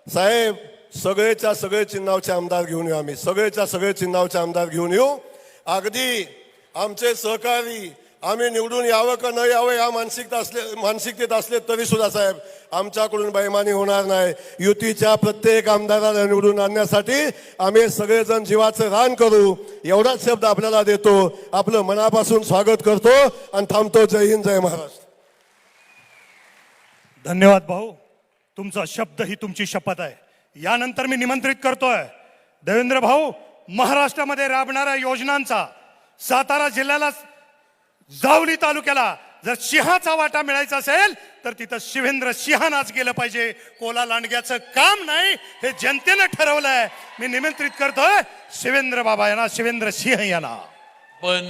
साहेब सगळेच्या सगळे चिन्हावचे आमदार घेऊन येऊ. आम्ही सगळेच्या सगळे चिन्हावचे आमदार घेऊन येऊ. अगदी आमचे सहकारी आम्ही निवडून यावं का न यावं या मानसिकतेत असले तरी सुद्धा साहेब आमच्याकडून बेईमानी होणार नाही. युतीच्या प्रत्येक आमदाराला निवडून आणण्यासाठी आम्ही सगळेजण जीवाचं रान करू. एवढाच शब्द आपल्याला देतो. आपलं मनापासून स्वागत करतो आणि थांबतो. जय हिंद, जय महाराष्ट्र. धन्यवाद भाऊ. तुमचा शब्द ही तुमची शपथ आहे. यानंतर मी निमंत्रित करतोय देवेंद्र भाऊ, महाराष्ट्रामध्ये राबणाऱ्या योजनांचा सातारा जिल्ह्याला जावली तालुक्याला जर सिंहाचा वाटा मिळायचा असेल तर तिथं शिवेंद्र सिंहानाच गेलं पाहिजे. कोला लांडग्याचं काम नाही, हे जनतेनं ठरवलंय. मी निमंत्रित करतोय शिवेंद्र बाबा यांना, शिवेंद्र सिंह यांना. पण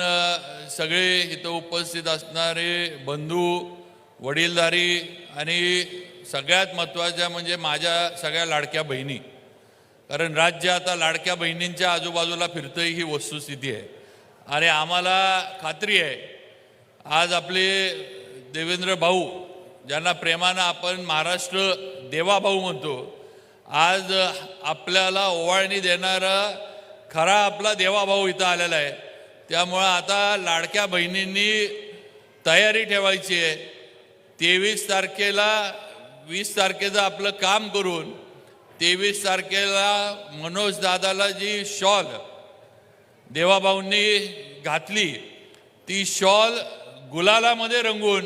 सगळे इथं उपस्थित असणारे बंधू, वडीलधारी आणि सगळ्यात महत्त्वाच्या म्हणजे माझ्या सगळ्या लाडक्या बहिणी, कारण राज्य आता लाडक्या बहिणींच्या आजूबाजूला फिरतंय ही वस्तुस्थिती आहे. आणि आम्हाला खात्री आहे आज आपले देवेंद्र भाऊ, ज्यांना प्रेमानं आपण महाराष्ट्र देवाभाऊ म्हणतो, आज आपल्याला ओवाळणी देणारा खरा आपला देवाभाऊ इथं आलेला आहे. त्यामुळं आता लाडक्या बहिणींनी तयारी ठेवायची आहे. 23 तारखेला 20 तारखेचं आपलं काम करून 23 तारखेला मनोज दादाला जी शॉल देवाभाऊंनी घातली, ती शॉल गुलालामध्ये रंगवून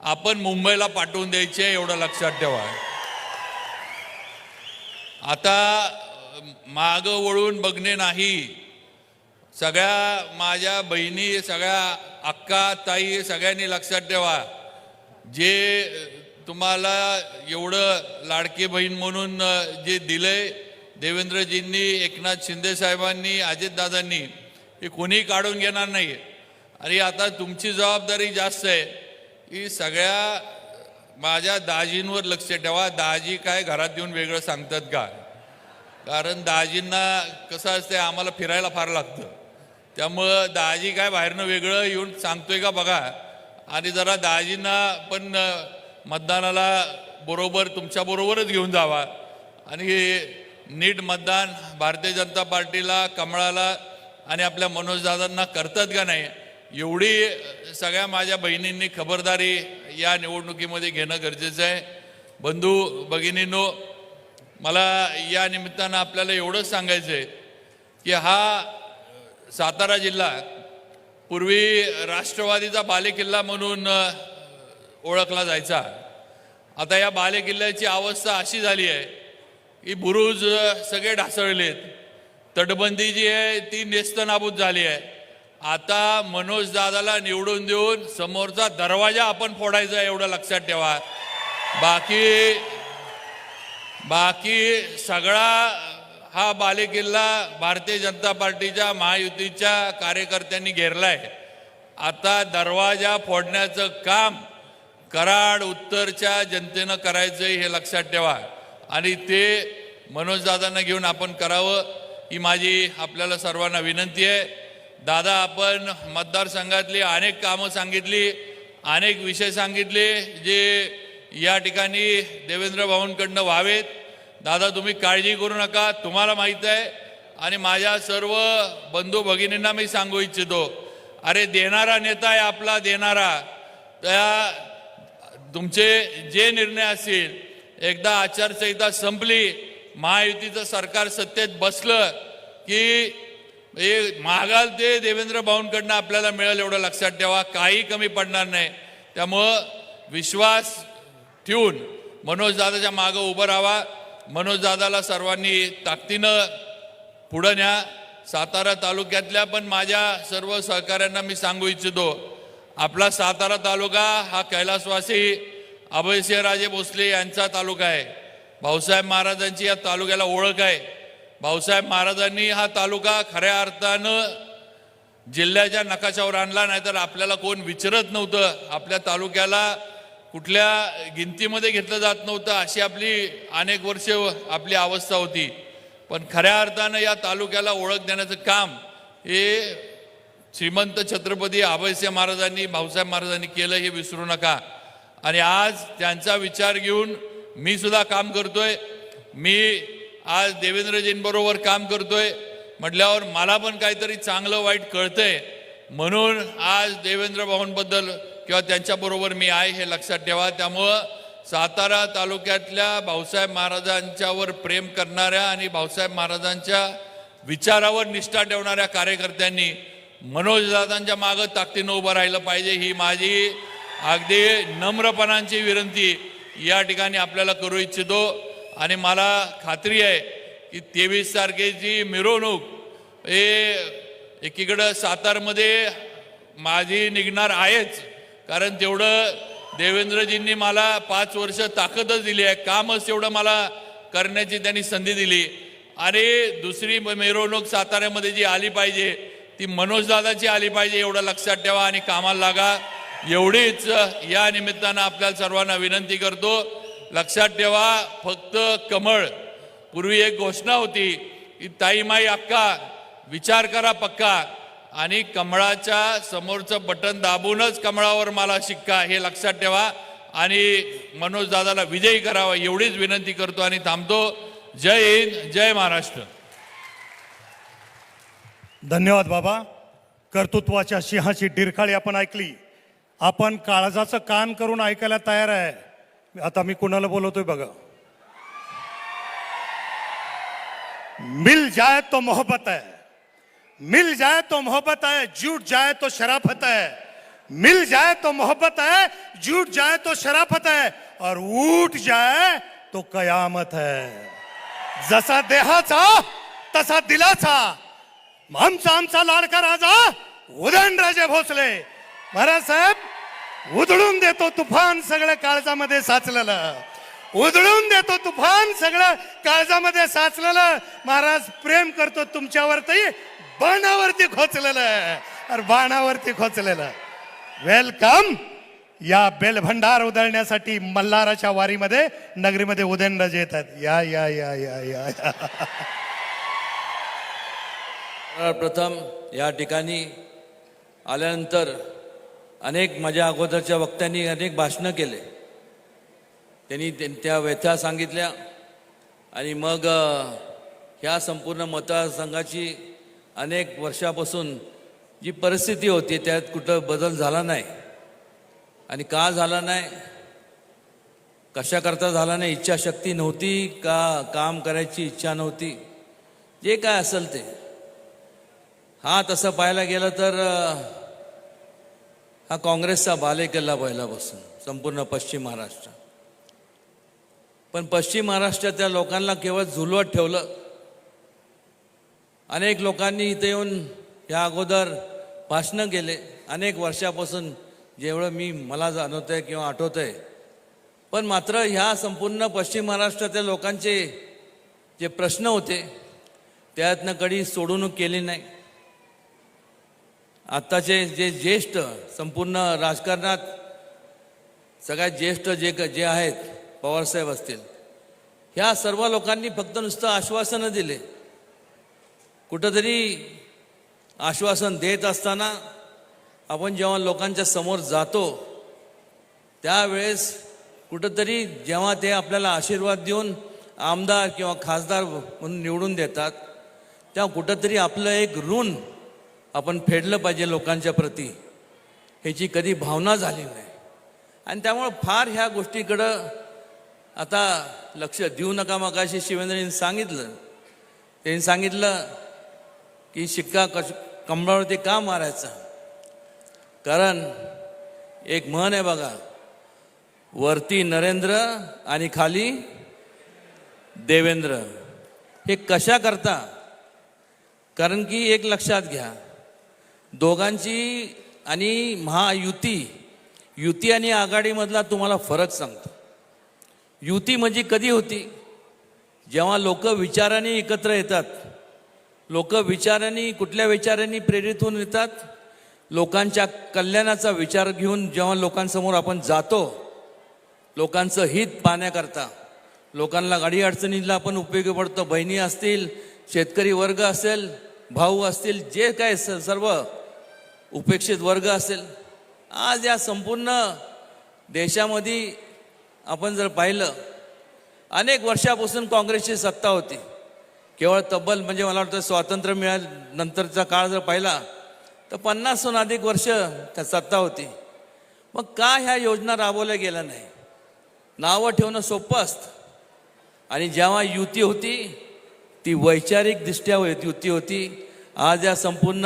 आपण मुंबईला पाठवून द्यायची आहे, एवढं लक्षात ठेवा. आता मागं वळून बघणे नाही. सगळ्या माझ्या बहिणी, सगळ्या अक्का ताई, सगळ्यांनी लक्षात ठेवा, जे तुम्हाला एवढं लाडकी बहीण म्हणून जे दिलंय देवेंद्रजींनी, एकनाथ शिंदे साहेबांनी, अजितदादांनी, हे कोणी काढून घेणार नाही. आणि आता तुमची जबाबदारी जास्त आहे की सगळ्या माझ्या दाजींवर लक्ष ठेवा. दाजी काय घरात येऊन वेगळं सांगतात का? कारण दाजींना कसं असते, आम्हाला फिरायला फार लागतं. त्यामुळं दाजी काय बाहेरनं वेगळं येऊन सांगतोय का बघा. आणि जरा दाजींना पण मतदानाला बरोबर तुमच्याबरोबरच घेऊन जावा आणि नीट मतदान भारतीय जनता पार्टीला, कमळाला आणि आपल्या मनोजदादांना करतात का नाही, एवढी सगळ्या माझ्या बहिणींनी खबरदारी या निवडणुकीमध्ये घेणं गरजेचं आहे. बंधू भगिनींनो, मला या निमित्तानं आपल्याला एवढंच सांगायचं आहे की हा सातारा जिल्हा पूर्वी राष्ट्रवादीचा बालेकिल्ला म्हणून ओळखला जायचा. आता या बालेकिल्ल्याची अवस्था अशी झाली आहे की बुरुज सगळे ढासळलेत, तटबंदी जी आहे ती नेस्तनाबूत झाली आहे. आता मनोज दादाला निवडून देऊन समोरचा दरवाजा आपण फोडायचा आहे, एवढं लक्षात ठेवा. बाकी सगळा हा बालेकिल्ला भारतीय जनता पार्टीच्या, महायुतीच्या कार्यकर्त्यांनी घेरलाय. आता दरवाजा फोडण्याचं काम कराड उत्तरच्या जनतेनं करायचं हे लक्षात ठेवा आणि ते मनोजदादांना घेऊन आपण करावं, ही माझी आपल्याला सर्वांना विनंती आहे. दादा, आपण मतदारसंघातली अनेक कामं सांगितली, अनेक विषय सांगितले जे या ठिकाणी देवेंद्र भाऊंकडनं व्हावेत. दादा, तुम्ही काळजी करू नका, तुम्हाला माहीत आहे. आणि माझ्या सर्व बंधू भगिनींना मी सांगू इच्छितो, अरे देणारा नेता आहे आपला, देणारा. त्या तुमचे जे निर्णय असतील, एकदा आचारसंहिता संपली, महायुतीचं सरकार सत्तेत बसलं की हे मागाल ते देवेंद्र भाऊंकडनं आपल्याला मिळेल, एवढं लक्षात ठेवा. काही कमी पडणार नाही. त्यामुळं विश्वास ठेवून मनोज दादाच्या मागं उभं राहा. मनोज दादाला सर्वांनी ताकदीनं पुढं न्या. सातारा तालुक्यातल्या पण माझ्या सर्व सहकाऱ्यांना मी सांगू इच्छितो, आपला सातारा तालुका हा कैलासवासी अभयसिंहराजे भोसले यांचा तालुका आहे. भाऊसाहेब महाराजांची या तालुक्याला ओळख आहे. भाऊसाहेब महाराजांनी हा तालुका खऱ्या अर्थानं जिल्ह्याच्या नकाशावर आणला, नाहीतर आपल्याला कोण विचारत नव्हतं. आपल्या तालुक्याला कुठल्या गिनतीमध्ये घेतलं जात नव्हतं. अशी आपली अनेक वर्ष आपली अवस्था होती. पण खऱ्या अर्थानं या तालुक्याला ओळख देण्याचं काम हे श्रीमंत छत्रपती अभयसिंह महाराजांनी, भाऊसाहेब महाराजांनी केलं, हे विसरू नका. आणि आज त्यांचा विचार घेऊन मी सुद्धा काम करतोय. मी आज देवेंद्रजींबरोबर काम करतोय म्हटल्यावर मला पण काहीतरी चांगलं वाईट कळतंय. म्हणून आज देवेंद्र भाऊंबद्दल किंवा त्यांच्याबरोबर मी आहे हे लक्षात ठेवा. त्यामुळं सातारा तालुक्यातल्या भाऊसाहेब महाराजांच्यावर प्रेम करणाऱ्या आणि भाऊसाहेब महाराजांच्या विचारावर निष्ठा ठेवणाऱ्या कार्यकर्त्यांनी मनोजदादांच्या मागं ताकदीनं उभं राहिलं पाहिजे. ही माझी अगदी नम्रपणाची विनंती या ठिकाणी आपल्याला करू इच्छितो. आणि मला खात्री आहे की 23 तारखेची मिरवणूक हे एकीकडं सातारमध्ये माझी निघणार आहेच, कारण तेवढं देवेंद्रजींनी मला 5 वर्ष ताकदच दिली आहे, कामच तेवढं मला करण्याची त्यांनी संधी दिली. आणि दुसरी मिरवणूक साताऱ्यामध्ये जी आली पाहिजे ती मनोजदादाची आली पाहिजे, एवढं लक्षात ठेवा आणि कामाला लागा. एवढीच या निमित्तानं आपल्याला सर्वांना विनंती करतो. लक्षात ठेवा, फक्त कमळ. पूर्वी एक घोषणा होती की ताई माई अक्का विचार करा पक्का, आणि कमळाच्या समोरचं बटन दाबूनच कमळावर मला शिक्का, हे लक्षात ठेवा. आणि मनोज दादाला विजयी करावा एवढीच विनंती करतो आणि थांबतो. जय हिंद, जय महाराष्ट्र. धन्यवाद बाबा. कर्तृत्वाच्या सिंहाची डिरकाळी आपण ऐकली. आपण काळजाचं कान करून ऐकायला तयार आहे. आता मी कुणाला बोलवतोय बघा. मिल जाए तो मोहब्बत है, मिल जाए तो मोहब्बत है, जुट जाए तो शराफत है. मिल जाए तो मोहब्बत है, जुट जाए तो शराफत है, और उठ जाए तो कयामत है. जसा देहाचा तसा दिलाचा आमचा लाडका राजा उदयनराजे भोसले महाराज साहेब उधळून देतो तुफान सगळं काळजामध्ये साचलेलं, उधळून देतो तुफान सगळं काळजामध्ये साचलेलं. महाराज प्रेम करतो तुमच्यावरती, बाणावरती खोचलेलं, अरे बाणावरती खोचलेलं. वेलकम. या बेलभंडार उधळण्यासाठी मल्हाराच्या वारीमध्ये नगरीमध्ये उदयनराजे येतात. या या या या या, या. प्रथम या ठिकाणी आल्यानंतर अनेक माझ्या अगोदरच्या वक्त्यांनी अनेक भाषणं केले. त्यांनी त्या व्यथा सांगितल्या आणि मग ह्या संपूर्ण मतदारसंघाची अनेक वर्षापासून जी परिस्थिती होती त्यात कुठं बदल झाला नाही. आणि का झाला नाही, कशाकरता झाला नाही, इच्छाशक्ती नव्हती का काम करायची इच्छा नव्हती, जे काय असेल ते. हा तसं पाहायला गेलं तर हा काँग्रेसचा बालेकिल्ला पहिल्यापासून संपूर्ण पश्चिम महाराष्ट्र. पण पश्चिम महाराष्ट्रातल्या लोकांना केवळ झुलवत ठेवलं. अनेक लोकांनी इथे येऊन या अगोदर भाषणं केले अनेक वर्षापासून, जेवढं मला जाणवत आहे किंवा आठवत आहे. पण मात्र ह्या संपूर्ण पश्चिम महाराष्ट्रातल्या लोकांचे जे प्रश्न होते त्यातनं कधी सोडवणूक केली नाही. आत्ताचे जे ज्येष्ठ संपूर्ण राजकारणात सगळ्यात ज्येष्ठ जे आहेत, पवारसाहेब असतील, ह्या सर्व लोकांनी फक्त नुसतं आश्वासनं दिले. कुठंतरी आश्वासन देत असताना आपण जेव्हा लोकांच्या समोर जातो त्यावेळेस कुठंतरी जेव्हा ते आपल्याला आशीर्वाद देऊन आमदार किंवा खासदार म्हणून निवडून देतात तेव्हा कुठंतरी आपलं एक ऋण आपण फेडलं पाहिजे लोकांच्या प्रती, ह्याची कधी भावना झाली नाही. आणि त्यामुळं फार ह्या गोष्टीकडं आता लक्ष देऊ नका. मगाशी शिवेंद्रजींनी सांगितलं, त्यांनी सांगितलं की शिक्का कमळावरती का मारायचा. कारण एक म्हण आहे बघा, वरती नरेंद्र आणि खाली देवेंद्र. हे कशा करता? कारण की एक लक्षात घ्या, दोघांची आणि युती आणि आघाडीमधला तुम्हाला फरक सांगतो. युती म्हणजे कधी होती? जेव्हा लोक विचारांनी एकत्र येतात. लोक विचारांनी, कुठल्या विचारांनी प्रेरित होऊन येतात? लोकांच्या कल्याणाचा विचार घेऊन जेव्हा लोकांसमोर आपण जातो, लोकांचं हित पाहण्याकरता, लोकांना गाडी अडचणीला आपण उपयोगी पडतो. बहिणी असतील, शेतकरी वर्ग असेल, भाऊ असतील, जे काय सर्व उपेक्षित वर्ग असेल. आज या संपूर्ण देशामध्ये आपण जर पाहिलं, अनेक वर्षापासून काँग्रेसची सत्ता होती. केवळ तब्बल म्हणजे मला वाटतं स्वातंत्र्य मिळाल्यानंतरचा काळ जर पाहिला तर 50हून अधिक वर्ष त्या सत्ता होती. मग का ह्या योजना राबवल्या गेल्या नाही? नावं ठेवणं सोपं असतं. आणि जेव्हा युती होती ती वैचारिकदृष्ट्या युती होती. आज या संपूर्ण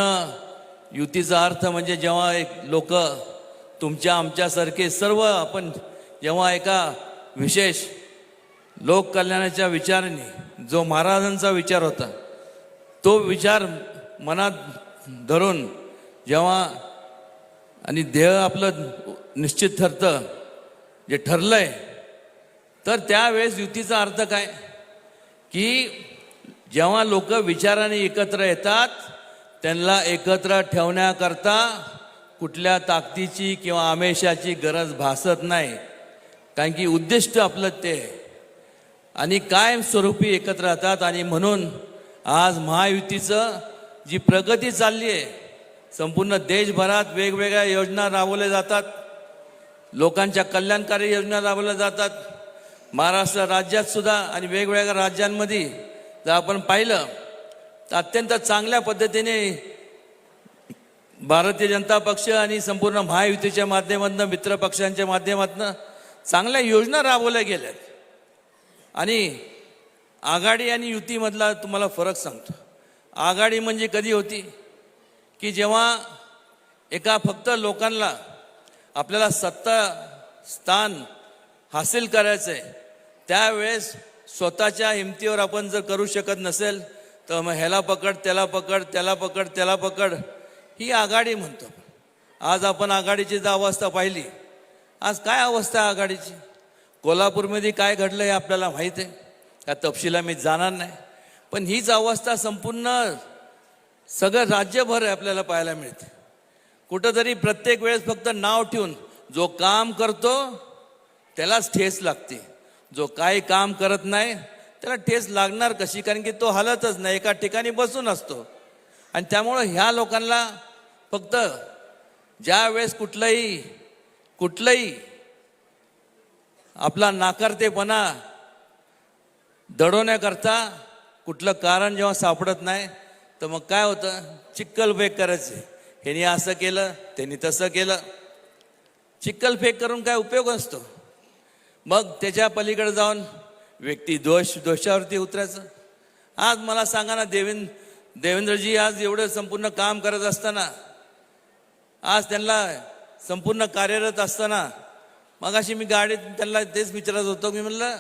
युतीचा अर्थ म्हणजे जेव्हा एक लोक तुमच्या आमच्यासारखे सर्व आपण जेव्हा एका विशेष लोक कल्याणाच्या विचाराने, जो महाराजांचा विचार होता, तो विचार मनात धरून जेव्हा आणि ध्येय आपलं निश्चित ठरतं, जे ठरलंय, तर त्यावेळेस युतीचा अर्थ काय? की जेव्हा लोक विचाराने एकत्र येतात, त्यांना एकत्र ठेवण्याकरता कुठल्या ताकदीची किंवा आमिषाची गरज भासत नाही. कारण की उद्दिष्ट आपलं ते आहे. आणि कायमस्वरूपी एकत्र राहतात. आणि म्हणून आज महायुतीचं जी प्रगती चालली आहे, संपूर्ण देशभरात वेगवेगळ्या योजना राबवल्या जातात, लोकांच्या कल्याणकारी योजना राबवल्या जातात. महाराष्ट्र राज्यात सुद्धा आणि वेगवेगळ्या राज्यांमध्ये जर आपण पाहिलं तर अत्यंत चांगल्या पद्धतीने भारतीय जनता पक्ष आणि संपूर्ण महायुतीच्या माध्यमातून, मित्र पक्षांच्या माध्यमातून चांगल्या योजना राबवल्या गेल्यात. आणि आघाडी आणि युतीमधला तुम्हाला फरक सांगतो. आघाडी म्हणजे कधी होती? की जेव्हा एका फक्त लोकांना आपल्याला सत्ता स्थान हासिल करायचं आहे, त्यावेळेस स्वतःच्या हिमतीवर आपण जर करू शकत नसेल तर मग ह्याला पकड, त्याला पकड, त्याला पकड, त्याला पकड, ही आघाडी म्हणतो. आज आपण आघाडीची जर अवस्था पाहिली, आज काय अवस्था आहे आघाडीची? कोल्हापूरमध्ये काय घडलं हे आपल्याला माहीत आहे. त्या तपशिला मी जाणार नाही. पण हीच अवस्था संपूर्ण सगळं राज्यभर आपल्याला पाहायला मिळते. कुठंतरी प्रत्येक वेळेस फक्त नाव ठेवून जो काम करतो त्यालाच ठेस लागते. जो काही काम करत नाही त्याला ठेस लागणार कशी? कारण की तो हलतच नाही, एका ठिकाणी बसून असतो. आणि त्यामुळं ह्या लोकांना फक्त ज्या वेळेस कुठलंही आपला नाकारतेपणा दडवण्याकरता कुठलं कारण जेव्हा सापडत नाही, तर मग काय होतं? चिक्कलफेक करायचे. ह्यानी असं केलं, त्यांनी तसं केलं. चिक्कलफेक करून काय उपयोग असतो? मग त्याच्या पलीकडे जाऊन व्यक्ती दोषावरती उतरायचं. आज मला सांगा ना, देवेंद्रजी आज एवढं संपूर्ण काम करत असताना, आज त्यांना संपूर्ण कार्यरत असताना, मग अशी मी गाडीत त्यांना तेच विचारत होतो. मी म्हणलं,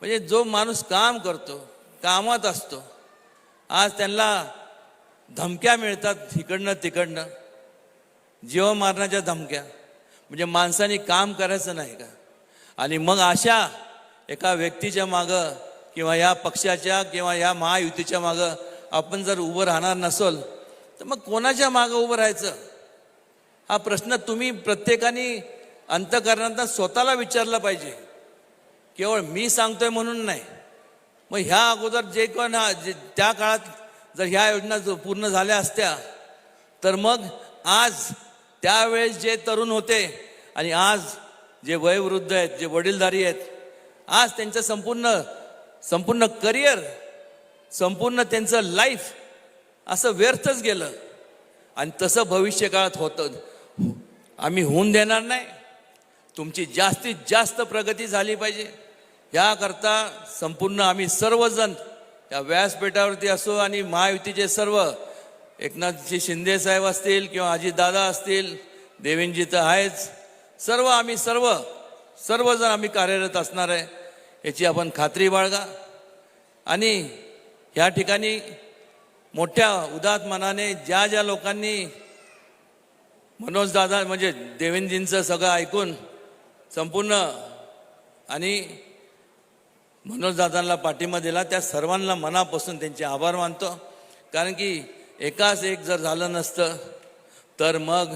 म्हणजे जो माणूस काम करतो, कामात असतो, आज त्यांना धमक्या मिळतात इकडनं तिकडनं, जीव मारण्याच्या धमक्या. म्हणजे माणसाने काम करायचं नाही का? आणि मग अशा एका व्यक्तीच्या मागं किंवा या पक्षाच्या किंवा या महायुतीच्या मागं आपण जर उभं राहणार नसेल तर मग कोणाच्या मागं उभं राहायचं? हा प्रश्न तुम्ही प्रत्येकाने अंतःकरणात स्वतःला विचारला पाहिजे. केवळ मी सांगतोय म्हणून नाही. मग ह्या अगोदर जे कोण त्या काळात जर ह्या योजना पूर्ण झाल्या असत्या तर मग आज त्यावेळेस जे तरुण होते आणि आज जे वयोवृद्ध आहेत, जे वडीलधारी आहेत, आज त्यांचं संपूर्ण करिअर, संपूर्ण त्यांचं लाईफ असं व्यर्थच गेलं. आणि तसं भविष्य काळात होतं. आम्ही होऊन देणार नाही. तुमची जास्तीत जास्त प्रगती झाली पाहिजे. याकरता संपूर्ण आम्ही सर्वजण या व्यासपीठावरती असो आणि महायुतीचे सर्व एकनाथजी शिंदे साहेब असतील किंवा अजितदादा असतील, देवेंद्रजी तर आहेच, आम्ही सर्व सर्वजण आम्ही कार्यरत असणार आहे याची आपण खात्री बाळगा. आणि ह्या ठिकाणी मोठ्या उदात मनाने ज्या ज्या लोकांनी मनोजदादा म्हणजे देवेंद्रजींचं सगळं ऐकून संपूर्ण आणि मनोजदादांना पाठिंबा दिला त्या सर्वांना मनापासून त्यांचे आभार मानतो. कारण की एकाच एक जर झालं नसतं तर मग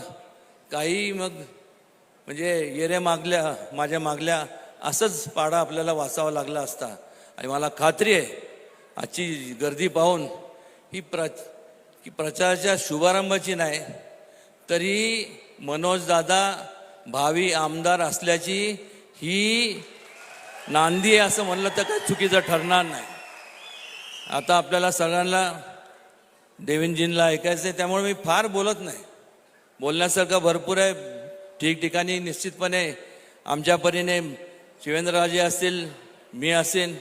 काही म्हणजे येरे मागल्या माझ्या मागल्या असंच पाडा आपल्याला वाचावा लागला असता. आणि मला खात्री आहे आजची गर्दी पाहून ही प्रचाराच्या शुभारंभाची नाही तरी मनोजदादा भावी आमदार असल्याची ही नांदी आहे असं म्हणलं तर काही चुकीचं ठरणार नाही. आता आपल्याला सगळ्यांना देवेंद्रजींना ऐकायचं आहे त्यामुळे मी फार बोलत नाही. बोलण्यासारखं भरपूर आहे. ठिकठिकाणी निश्चितपणे आमच्या परीने शिवेंद्रराजे असतील, मी असेल,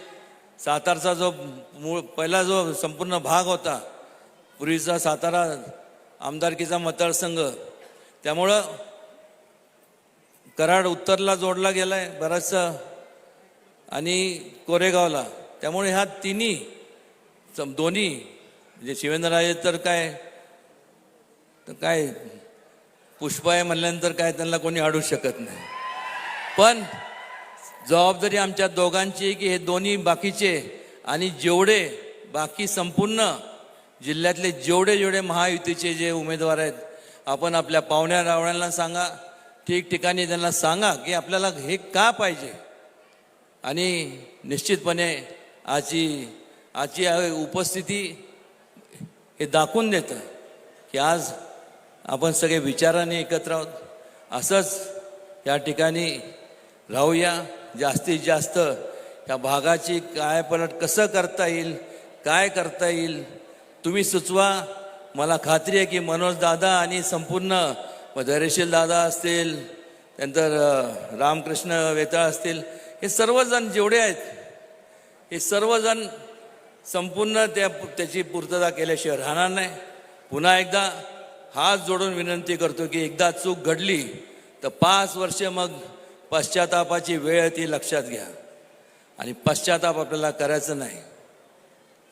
सातारचा जो पहिला जो संपूर्ण भाग होता पूर्वीचा सातारा आमदारकीचा मतदारसंघ त्यामुळं कराड उत्तरला जोडला गेला आहे बराचसा आणि कोरेगावला. त्यामुळे ह्या तिन्ही दोन्ही म्हणजे शिवेंद्रराजे तर काय पुष्पा आहे म्हणल्यानंतर काय त्यांना कोणी अडू शकत नाही. पण जबाबदारी आमच्या दोघांची की हे दोन्ही बाकीचे आणि जेवढे बाकी संपूर्ण जिल्ह्यातले जेवढे महायुतीचे जे उमेदवार आहेत आपण आपल्या पाहुण्या रावळ्यांना सांगा, ठिकठिकाणी त्यांना सांगा की आपल्याला हे का पाहिजे. आणि निश्चितपणे आजची उपस्थिती हे दाखवून देतं की आज आपण सगळे विचाराने एकत्र आहोत. असंच या ठिकाणी राहूया. जास्तीत जास्त या भागाची कायापालट कसं करता येईल, काय करता येईल तुम्ही सुचवा. मला खात्री आहे की मनोज दादा आणि संपूर्ण धैर्यशील दादा असतील, त्यानंतर रामकृष्ण वेताळ असतील, हे सर्वजण जेवढे आहेत हे सर्वजण संपूर्ण त्याची पूर्तता केल्याशिवाय राहणार नाही. पुन्हा एकदा हात जोडून विनंती करतो की एकदा चूक घडली तर 5 वर्ष मग पश्चातापाची वेळ ती लक्षात घ्या. आणि पश्चाताप आपल्याला करायचं नाही.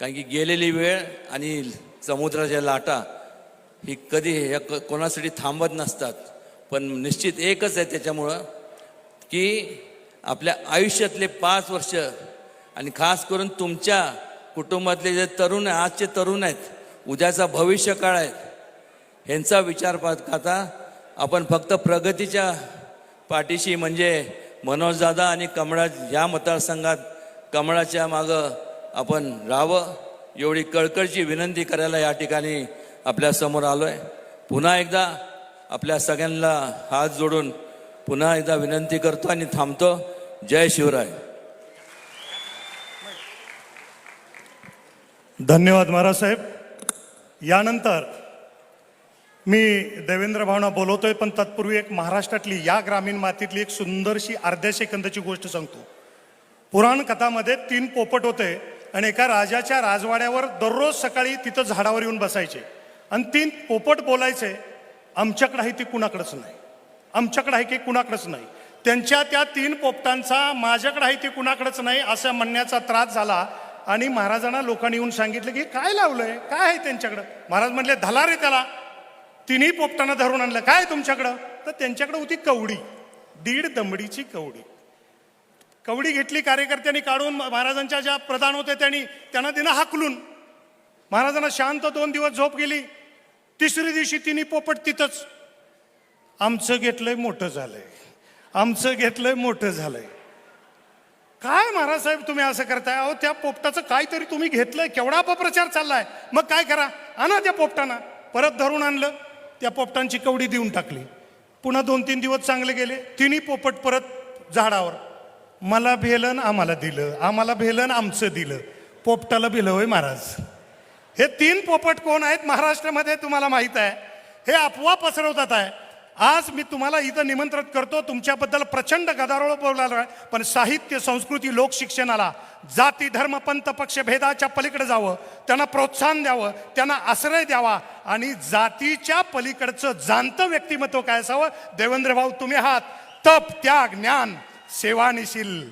कारण की गेलेली वेळ आणि समुद्राच्या लाटा ही कधी कोणासाठी थांबत नसतात. पण निश्चित एकच आहे त्याच्यामुळं की आपल्या आयुष्यातले 5 वर्ष आणि खास करून तुमच्या कुटुंबातले जे तरुण आहे, आजचे तरुण आहेत, उद्याचा भविष्य काळ आहे, ह्यांचा विचार करता आपण फक्त प्रगतीच्या पाठीशी म्हणजे मनोजदादा आणि कमळा या मतदारसंघात कमळाच्या मागं आपण राहावं एवढी कळकळची विनंती करायला या ठिकाणी आपल्यासमोर आलो आहे. पुन्हा एकदा आपल्या सगळ्यांना हात जोडून पुन्हा एकदा विनंती करतो आणि थांबतो. जय शिवराय. धन्यवाद महाराज साहेब. यानंतर मी देवेंद्र भावना बोलवतोय पण तत्पूर्वी एक महाराष्ट्रातली या ग्रामीण मातीतली एक सुंदरशी अर्ध्या सेकंदाची गोष्ट सांगतो. पुराण कथामध्ये 3 पोपट होते आणि एका राजाच्या राजवाड्यावर दररोज सकाळी तिथं झाडावर येऊन बसायचे आणि 3 पोपट बोलायचे, आमच्याकडे आहे ती कुणाकडेच नाही, आमच्याकडे आहे की कुणाकडेच नाही. त्यांच्या त्या 3 पोपटांचा माझ्याकडे आहे ती कुणाकडेच नाही असं म्हणण्याचा त्रास झाला आणि महाराजांना लोकांनी येऊन सांगितलं की काय लावलंय, काय आहे त्यांच्याकडं. महाराज म्हणले धला रे त्याला. 3 पोपटांना धरून आणलं. काय तुमच्याकडं? तर त्यांच्याकडे होती कवडी, 1.5 दमडीची कवडी. कवडी घेतली कार्यकर्त्यांनी काढून, महाराजांच्या ज्या प्रधान होते त्यांना दिनं हाकलून. महाराजांना शांत 2 दिवस झोप गेली. 3री दिवशी 3 पोपट तिथंच. आमचं घेतलंय मोठं झालंय, आमचं घेतलंय मोठं झालंय. काय महाराज साहेब तुम्ही असं करताय? अहो त्या पोपटाचं काहीतरी तुम्ही घेतलंय, केवढा अपप्रचार चाललाय. मग काय करा, आणा त्या पोपटांना. परत धरून आणलं, त्या पोपटांची कवडी देऊन टाकली. पुन्हा 2-3 दिवस चांगले गेले. 3 पोपट परत झाडावर. मला भेलन आम्हाला दिलं, आम्हाला भेलन आमचं दिलं, पोपटाला भिलं होय महाराज. हे 3 पोपट कोण आहेत महाराष्ट्रामध्ये तुम्हाला माहित आहे. हे अफवा पसरवतात आहे. आज मी तुम्हाला इथं निमंत्रित करतो. तुमच्याबद्दल प्रचंड गदारोळ बोलायला आहे, पण साहित्य, संस्कृती, लोकशिक्षणाला जाती, धर्म, पंथ, पक्ष भेदाच्या पलीकडे जावं, त्यांना प्रोत्साहन द्यावं, त्यांना आश्रय द्यावा आणि जातीच्या पलीकडचं जाणतं व्यक्तिमत्व काय असावं. देवेंद्र भाऊ तुम्ही आहात. तप, त्याग, ज्ञान, सेवानिशील,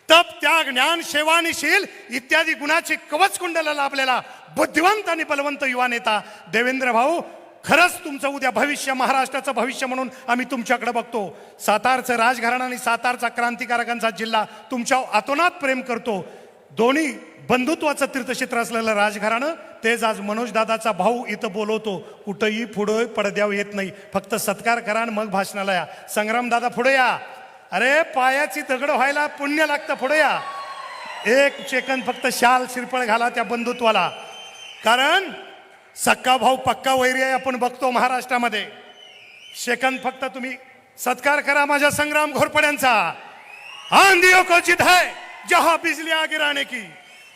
तप त्याग ज्ञान सेवानिशील इत्यादी गुणाचे कवच कुंडला लाभलेला बुद्धिवंत आणि बलवंत युवा नेता देवेंद्र भाऊ, खरंच तुमचं उद्या भविष्य, महाराष्ट्राचं भविष्य म्हणून आम्ही तुमच्याकडे बघतो. सातारचं राजघराणं आणि सातारचा क्रांतिकारकांचा जिल्हा तुमच्या अतोनात प्रेम करतो. दोन्ही बंधुत्वाचं तीर्थक्षेत्र असलेलं राजघराणं तेच आज मनोजदादाचा भाऊ इथं बोलवतो. कुठंही पुढे पडद्यावर येत नाही, फक्त सत्कार करा आणि मग भाषणाला या. संग्रामदादा पुढे या. अरे पायाची दगड व्हायला पुण्य लागतं, पुढे या. एक सेकंद फक्त शाल शिरपळ घाला त्या बंधुत्वाला, कारण सक्का भाऊ पक्का वैरी आहे आपण बघतो महाराष्ट्रामध्ये. सेकंद फक्त तुम्ही सत्कार करा माझ्या संग्राम घोरपड्यांचा. आंधियों को जिद है जहां बिजलियां गिराने की,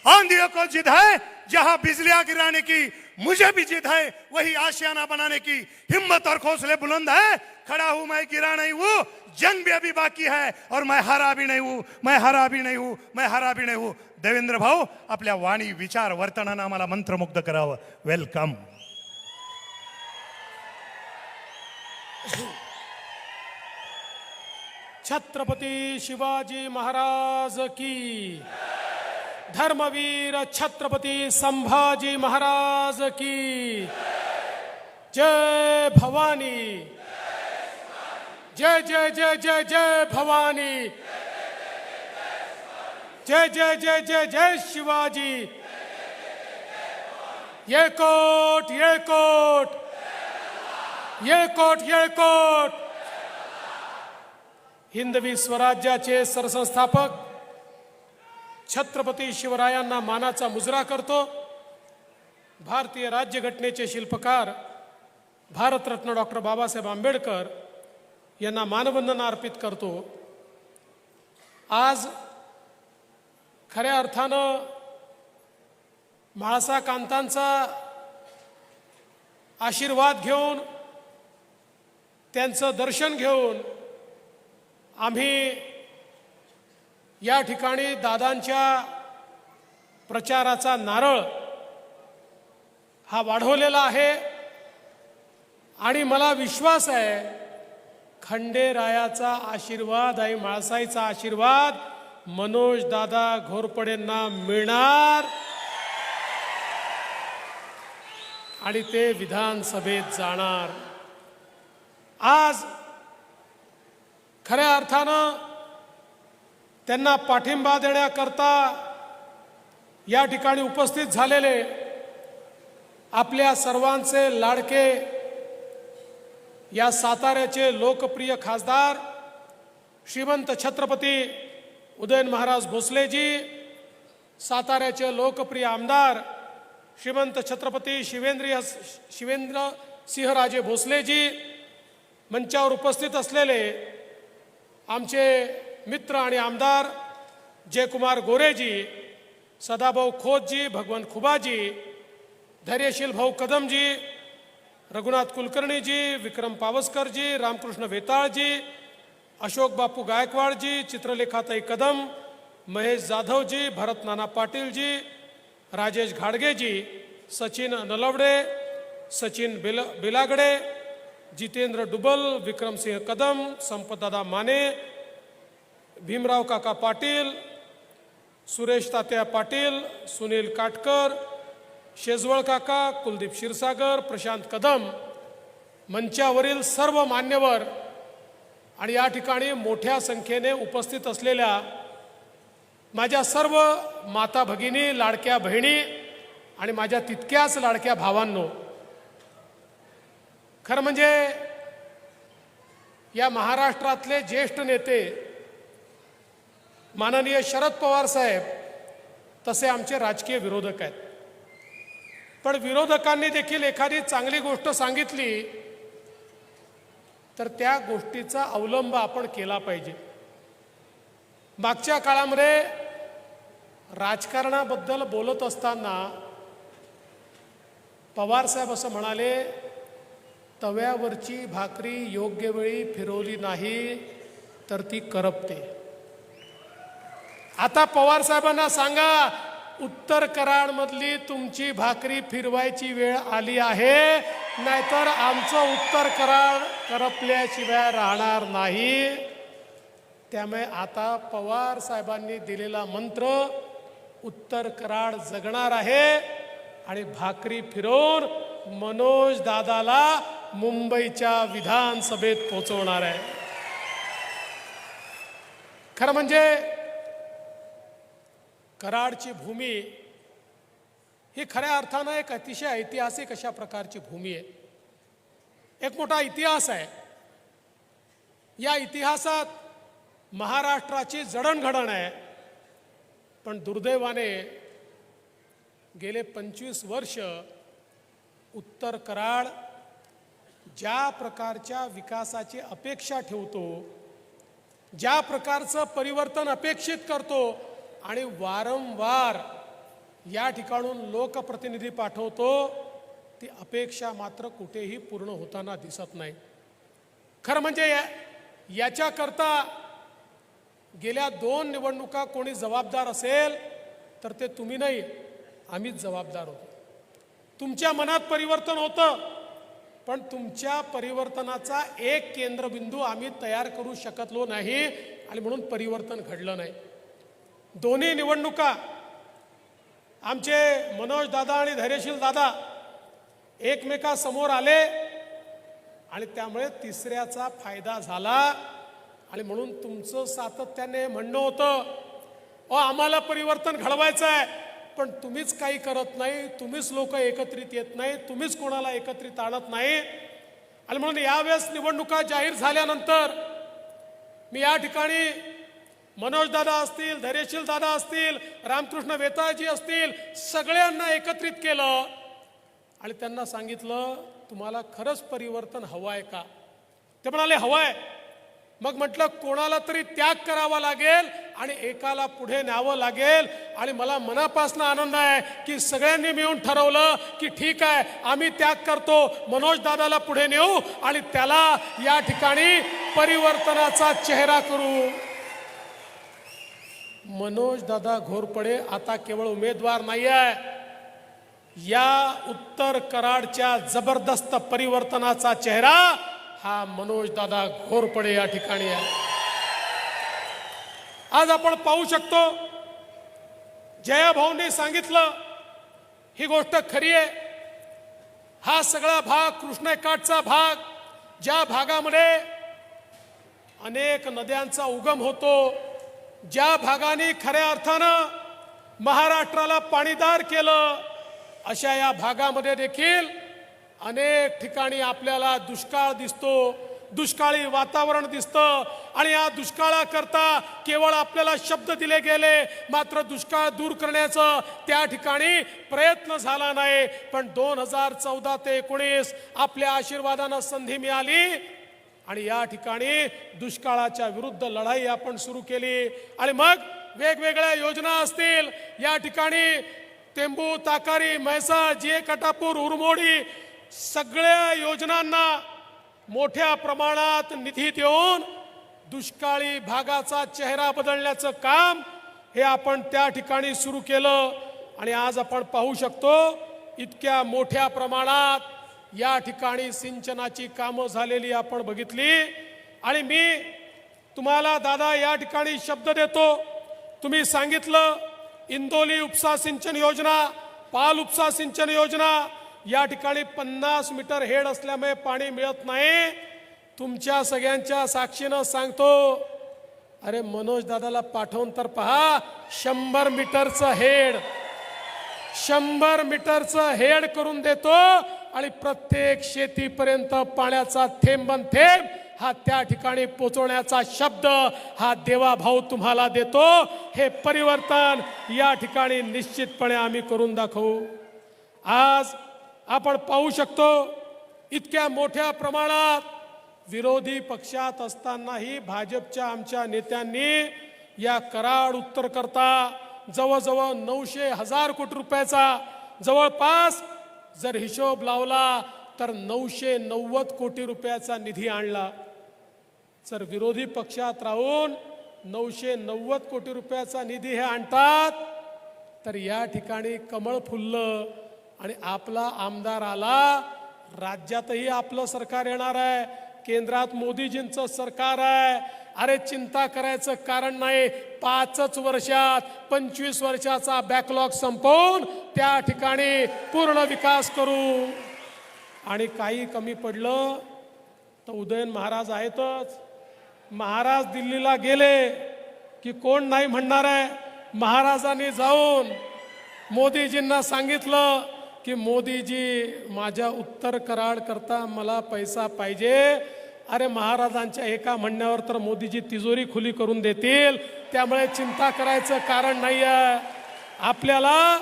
आंधियों को जिद है जहां बिजलियां गिराने की, मुझे भी जिद है वही आशियाना बनाने की. हिम्मत और हौसले बुलंद है, खड़ा हूं मैं, गिरा नहीं हूं, जंग भी अभी बाकी है और मैं हारा भी नहीं हूं, मैं हारा भी नहीं हूं, मैं हारा भी नहीं हूं. देवेंद्र भाऊ, आपल्या वाणी विचार वर्तनानं आम्हाला मंत्रमुग्ध करावं. वेलकम. छत्रपती शिवाजी महाराज की, धर्मवीर छत्रपती संभाजी महाराज की जय भवानी. जय जय जय जय जय भवानी. जय जय जय जय जय शिवाजी. येळकोट येळकोट येळकोट येळकोट. हिंदवी स्वराज्याचे सरसंस्थापक छत्रपती शिवरायांना मानाचा मुजरा करतो. भारतीय राज्यघटनेचे शिल्पकार भारतरत्न डॉक्टर बाबासाहेब आंबेडकर यांना मानवंदना अर्पित करतो. आज खऱ्या अर्थानं म्हाळसा कांतांचा आशीर्वाद घेऊन, त्यांचं दर्शन घेऊन आम्ही या ठिकाणी दादांच्या प्रचाराचा नारळ हा वाढवलेला आहे. आणि मला विश्वास आहे खंडेरायाचा आशीर्वाद आणि म्हाळसाईचा आशीर्वाद मनोज दादा घोरपडेंना मिळणार आणि ते विधानसभेत जाणार. आज खऱ्या अर्थानं त्यांना पाठिंबा देण्याकरता या ठिकाणी उपस्थित झालेले आपल्या सर्वांचे लाडके या साताऱ्याचे लोकप्रिय खासदार श्रीमंत छत्रपती उदयन महाराज भोसलेजी, साताऱ्याचे लोकप्रिय आमदार श्रीमंत छत्रपती शिवेंद्र सिंहराजे भोसलेजी, मंचावर उपस्थित असलेले आमचे मित्र आणि आमदार जयकुमार गोरेजी, सदाभाऊ खोतजी, भगवंत खुबाजी, धैर्यशील भाऊ कदमजी, रघुनाथ कुलकर्णीजी, विक्रम पावसकरजी, रामकृष्ण वेताळजी, अशोक बापू गायकवाडजी, चित्रलेखाताई कदम, महेश जाधवजी, भरत नाना पाटीलजी, राजेश घाडगेजी, सचिन नलवडे, सचिन बेलागडे, जितेंद्र डुबल, विक्रमसिंह कदम, संपतदादा माने, भीमराव काका पाटील, सुरेश तात्या पाटील, सुनील काटकर, शेजवळ काका, कुलदीप क्षीरसागर, प्रशांत कदम, मंचावरील सर्व मान्यवर आणि या ठिकाणी मोठ्या संख्येने उपस्थित असलेल्या माझ्या सर्व माता भगिनी, लाडक्या बहिणी आणि माझ्या तितक्याच लाडक्या भावांनो, खरं म्हणजे या महाराष्ट्रातले ज्येष्ठ नेते माननीय शरद पवार साहेब तसे आमचे राजकीय विरोधक आहेत. पण विरोधकांनी देखील एखादी चांगली गोष्ट सांगितली तर त्या गोष्टीचा अवलंब आपण केला पाहिजे. मागच्या काळामध्ये राजकारणाबद्दल बोलत असताना पवार साहेब असं म्हणाले, तव्यावरची भाकरी योग्य वेळी फिरवली नाही तर ती करपते. आता पवार साहेबांना सांगा, उत्तर कराडमधली तुमची भाकरी फिरवायची वेळ आली आहे, नाहीतर आमचं उत्तर कराड करपल्याशिवाय राहणार नाही. त्यामुळे आता पवार साहेबांनी दिलेला मंत्र उत्तर कराड जगणार आहे आणि भाकरी फिरवून मनोज दादाला मुंबईच्या विधानसभेत पोहोचवणार आहे. खरं म्हणजे कराडची भूमी ही खऱ्या अर्थानं एक अतिशय ऐतिहासिक अशा प्रकारची भूमी आहे. एक मोठा इतिहास आहे. या इतिहासात महाराष्ट्राची जडणघडण आहे. पण दुर्दैवाने गेले 25 वर्ष उत्तर कराड ज्या प्रकारच्या विकासाची अपेक्षा ठेवतो, ज्या प्रकारचं परिवर्तन अपेक्षित करतो आणि वारंवार या ठिकाणून लोकप्रतिनिधी पाठवतो, ती अपेक्षा मात्र कुठेही पूर्ण होताना दिसत नाही. खरं म्हणजे याच्याकरता गेल्या 2 निवडणुका कोणी जबाबदार असेल तर ते तुम्ही नाही, आम्हीच जबाबदार होतो. तुमच्या मनात परिवर्तन होतं, पण तुमच्या परिवर्तनाचा एक केंद्रबिंदू आम्ही तयार करू शकलो नाही आणि म्हणून परिवर्तन घडलं नाही. दोन्ही निवडणुका आमचे मनोज दादा आणि धैर्यशील दादा एकमेकासमोर आले आणि त्यामुळे तिसऱ्याचा फायदा झाला. आणि म्हणून तुमचं सातत्याने म्हणणं होतं आम्हाला परिवर्तन घडवायचं आहे, पण तुम्हीच काही करत नाही, तुम्हीच लोक एकत्रित येत नाही, तुम्हीच कोणाला एकत्रित आणत नाही. आणि म्हणून यावेळेस निवडणुका जाहीर झाल्यानंतर मी या ठिकाणी मनोज दादा असतील, धैर्यशील दादा असतील, रामकृष्ण वेताळजी असतील, सगळ्यांना एकत्रित केलं आणि त्यांना सांगितलं तुम्हाला खरंच परिवर्तन हवं आहे का? ते म्हणाले हवं आहे. मग म्हटलं कोणाला तरी त्याग करावा लागेल आणि एकाला पुढे न्यावं लागेल. आणि मला मनापासून आनंद आहे की सगळ्यांनी मिळून ठरवलं की ठीक आहे, आम्ही त्याग करतो, मनोज दादाला पुढे नेऊ आणि त्याला या ठिकाणी परिवर्तनाचा चेहरा करू. मनोज दादा घोरपडे आता केवळ उमेदवार नाही आहे, या उत्तर कराडच्या जबरदस्त परिवर्तनाचा चेहरा हा मनोज दादा घोरपडे या ठिकाणी आहे. आज आपण पाहू शकतो जयाभाऊंनी सांगितलं ही गोष्ट खरी आहे. हा सगळा भाग कृष्णेकाठचा भाग, ज्या भागामध्ये अनेक नद्यांचा उगम होतो, ज्या भागाने खऱ्या अर्थानं महाराष्ट्राला पाणीदार केलं, अशा या भागामध्ये देखील अनेक ठिकाणी आपल्याला दुष्काळ दिसतो, दुष्काळी वातावरण दिसतं. आणि या दुष्काळाकरता केवळ आपल्याला शब्द दिले गेले, मात्र दुष्काळ दूर करण्याचं त्या ठिकाणी प्रयत्न झाला नाही. पण 2014 ते 19 आपल्या आशीर्वादानं संधी मिळाली आणि या ठिकाणी दुष्काळाच्या विरुद्ध लढाई आपण सुरू केली. आणि मग वेगवेगळ्या योजना असतील, या ठिकाणी टेंबू, ताकारी, म्हैसाळ, जे कटापूर, उरमोडी सगळ्या योजनांना मोठ्या प्रमाणात निधी देऊन दुष्काळी भागाचा चेहरा बदलण्याचं काम हे आपण त्या ठिकाणी सुरू केलं. आणि आज आपण पाहू शकतो इतक्या मोठ्या प्रमाणात या ठिकाणी सिंचनाची कामं झालेली आपण बघितली. आणि मी तुम्हाला दादा या ठिकाणी शब्द देतो, तुम्ही सांगितलं इंदोली उपसा सिंचन योजना, पाल उपसा सिंचन योजना, या ठिकाणी 50 मीटर हेड असल्यामुळे पाणी मिळत नाही. तुमच्या सगळ्यांच्या साक्षीनं सांगतो, अरे मनोज दादाला पाठवून तर पहा, 100 मीटरचं हेड, 100 मीटरचं हेड करून देतो आणि प्रत्येक शेतीपर्यंत पाण्याचा थेंबन थेंब हा त्या ठिकाणी पोचवण्याचा शब्द हा देवाभाऊ तुम्हाला देतो. हे परिवर्तन या ठिकाणी निश्चितपणे आम्ही करून दाखवू. आज आपण पाहू शकतो इतक्या मोठ्या प्रमाणात विरोधी पक्षात असतानाही भाजपच्या आमच्या नेत्यांनी या कराड उत्तर करता जवळजवळ 900,000 कोटी रुपयाचा, जवळपास जर हिशोब लावला तर 990 कोटी रुपयाचा निधी आणला. जर विरोधी पक्षात राहून 990 कोटी रुपयाचा निधी हे आणतात तर या ठिकाणी कमळ फुललं आणि आपला आमदार आला. राज्यातही आपलं सरकार येणार आहे, केंद्रात मोदीजींचं सरकार आहे, अरे चिंता करायचं कारण नाही. 5 वर्षात 25 वर्षाचा बॅकलॉग संपवून त्या ठिकाणी पूर्ण विकास करू. आणि काही कमी पडलं तर उदयन महाराज आहेतच. महाराज दिल्लीला गेले की कोण नाही म्हणणार आहे. महाराजांनी जाऊन मोदीजींना सांगितलं की मोदीजी माझ्या उत्तर कराड करता मला पैसा पाहिजे. अरे महाराजांच्या एका म्हणण्यावर तर मोदीजी तिजोरी खुली करून देतील. त्यामुळे चिंता करायचं कारण नाही आहे. आपल्याला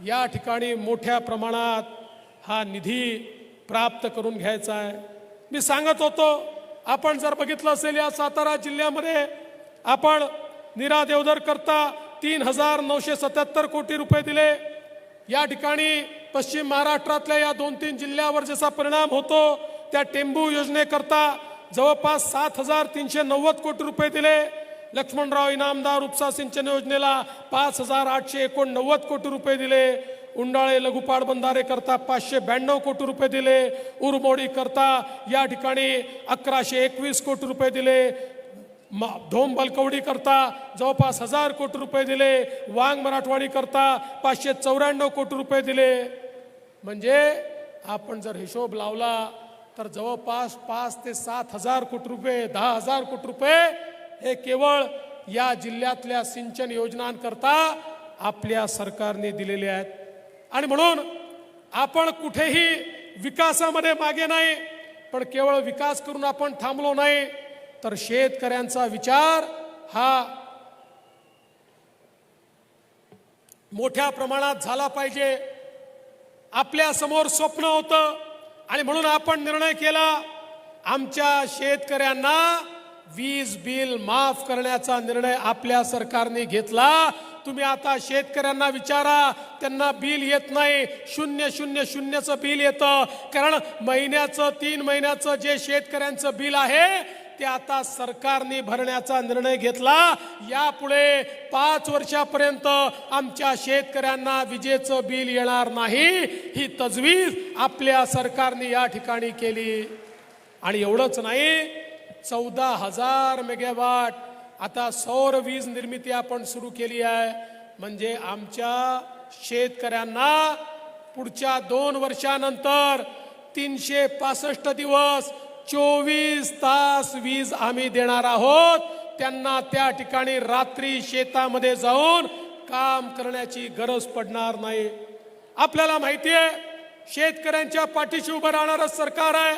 या ठिकाणी मोठ्या प्रमाणात हा निधी प्राप्त करून घ्यायचा आहे. मी सांगत होतो, आपण जर बघितलं असेल या सातारा जिल्ह्यामध्ये आपण नीरा देवधर करता 3,977 कोटी रुपये दिले. या ठिकाणी पश्चिम महाराष्ट्रातल्या या 2-3 जिल्ह्यावर जसा परिणाम होतो त्या टेंबू योजनेकरता जवळपास 7,390 कोटी रुपये दिले. लक्ष्मणराव इनामदार उपसा सिंचन योजनेला 5,889 कोटी रुपये दिले. उंडाळे लघु पाटबंधारे करता 592 कोटी रुपये दिले. उरमोडी करता या ठिकाणी 1,121 कोटी रुपये दिले. धोम बलकवडी करता जवळपास 1,000 कोटी रुपये दिले. वांग मराठवाडी करता 594 कोटी रुपये दिले. म्हणजे आपण जर हिशोब लावला तर जवळपास 5 ते 7 हजार कोटी रुपये, 10,000 कोटी रुपये हे केवळ या जिल्ह्यातल्या सिंचन योजनांकरता आपल्या सरकारने दिलेले आहेत. आणि म्हणून आपण कुठेही विकासामध्ये मागे नाही, पण केवळ विकास करून आपण थांबलो नाही, तर शेतकऱ्यांचा विचार हा मोठ्या प्रमाणात झाला पाहिजे. आपल्या समोर स्वप्न होतं आणि म्हणून आपण निर्णय केला. आमच्या शेतकऱ्यांना वीज बिल माफ करण्याचा निर्णय आपल्या सरकारने घेतला. तुम्ही आता शेतकऱ्यांना विचारा, त्यांना बिल येत नाही. 000चं बिल येतं. कारण महिन्याचं 3 महिन्याचं जे शेतकऱ्यांचं बिल आहे ते आता सरकारने भरण्याचा निर्णय घेतला. यापुढे 5 वर्षापर्यंत आमच्या शेतकऱ्यांना विजेचं बिल येणार नाही, ही तजवीज आपल्या सरकारने या ठिकाणी केली. आणि एवढंच नाही, 14,000 मेगावॅट आता सौर वीज निर्मिती आपण सुरू केली आहे. म्हणजे आमच्या शेतकऱ्यांना पुढच्या 2 वर्षानंतर 365 दिवस 24 तास वीज आम्ही देणार आहोत. त्यांना त्या ठिकाणी रात्री शेतामध्ये जाऊन काम करण्याची गरज पडणार नाही. आपल्याला माहिती आहे, शेतकऱ्यांच्या पाठीशी उभं राहणारं सरकार आहे.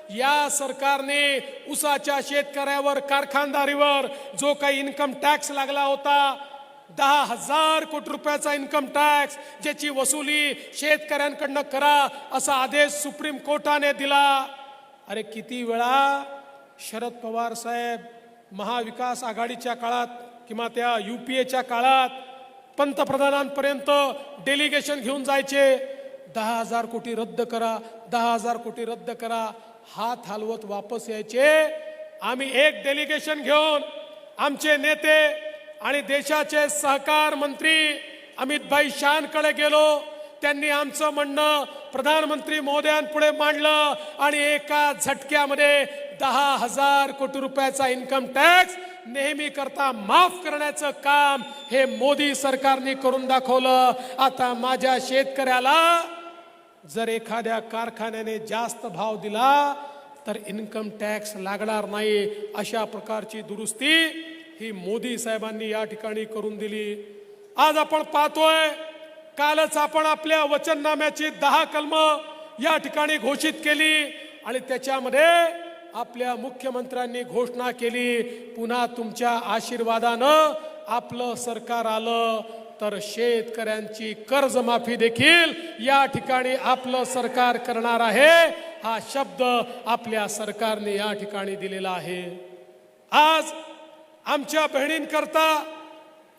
या सरकारने ऊसाच्या शेतकऱ्यावर, कारखानदारीवर जो काही इन्कम टॅक्स लागला होता, 10,000 कोटी रुपयाचा इन्कम टॅक्स, ज्याची वसुली शेतकऱ्यांकडनं करा असा आदेश सुप्रीम कोर्टाने दिला. अरे किती वेळा शरद पवार साहेब महाविकास आघाडीच्या काळात किंवा त्या UPAच्या काळात पंतप्रधानांपर्यंत डेलिगेशन घेऊन जायचे, 10,000 कोटी रद्द करा, 10,000 कोटी रद्द करा. हात हलवत वापस यायचे. आम्ही एक डेलिगेशन घेऊन आमचे नेते आणि देशाचे सहकार मंत्री अमितभाई शानकडे गेलो. त्यांनी आमचं म्हणणं प्रधानमंत्री महोदयांपुढे मांडलं आणि एका झटक्यामध्ये 10,000 कोटी रुपयाचा इन्कम टॅक्स नेहमी करता माफ करण्याचं काम हे मोदी सरकारने करून दाखवलं. आता माझ्या शेतकऱ्याला जर एखाद्या कारखान्याने जास्त भाव दिला तर इन्कम टॅक्स लागणार नाही. अशा प्रकारची दुरुस्ती ही मोदी साहेबांनी या ठिकाणी करून दिली. आज आपण पाहतोय, कालच आपण आपल्या वचननाम्याची 10 कलमं या ठिकाणी घोषित केली आणि त्याच्यामध्ये आपल्या मुख्यमंत्र्यांनी घोषणा केली, पुन्हा तुमच्या आशीर्वादानं आपलं सरकार आलं तर शेतकऱ्यांची कर्जमाफी देखील या ठिकाणी आपलं सरकार करणार आहे. हा शब्द आपल्या सरकारने या ठिकाणी दिलेला आहे. आज आमच्या बहिणींकरता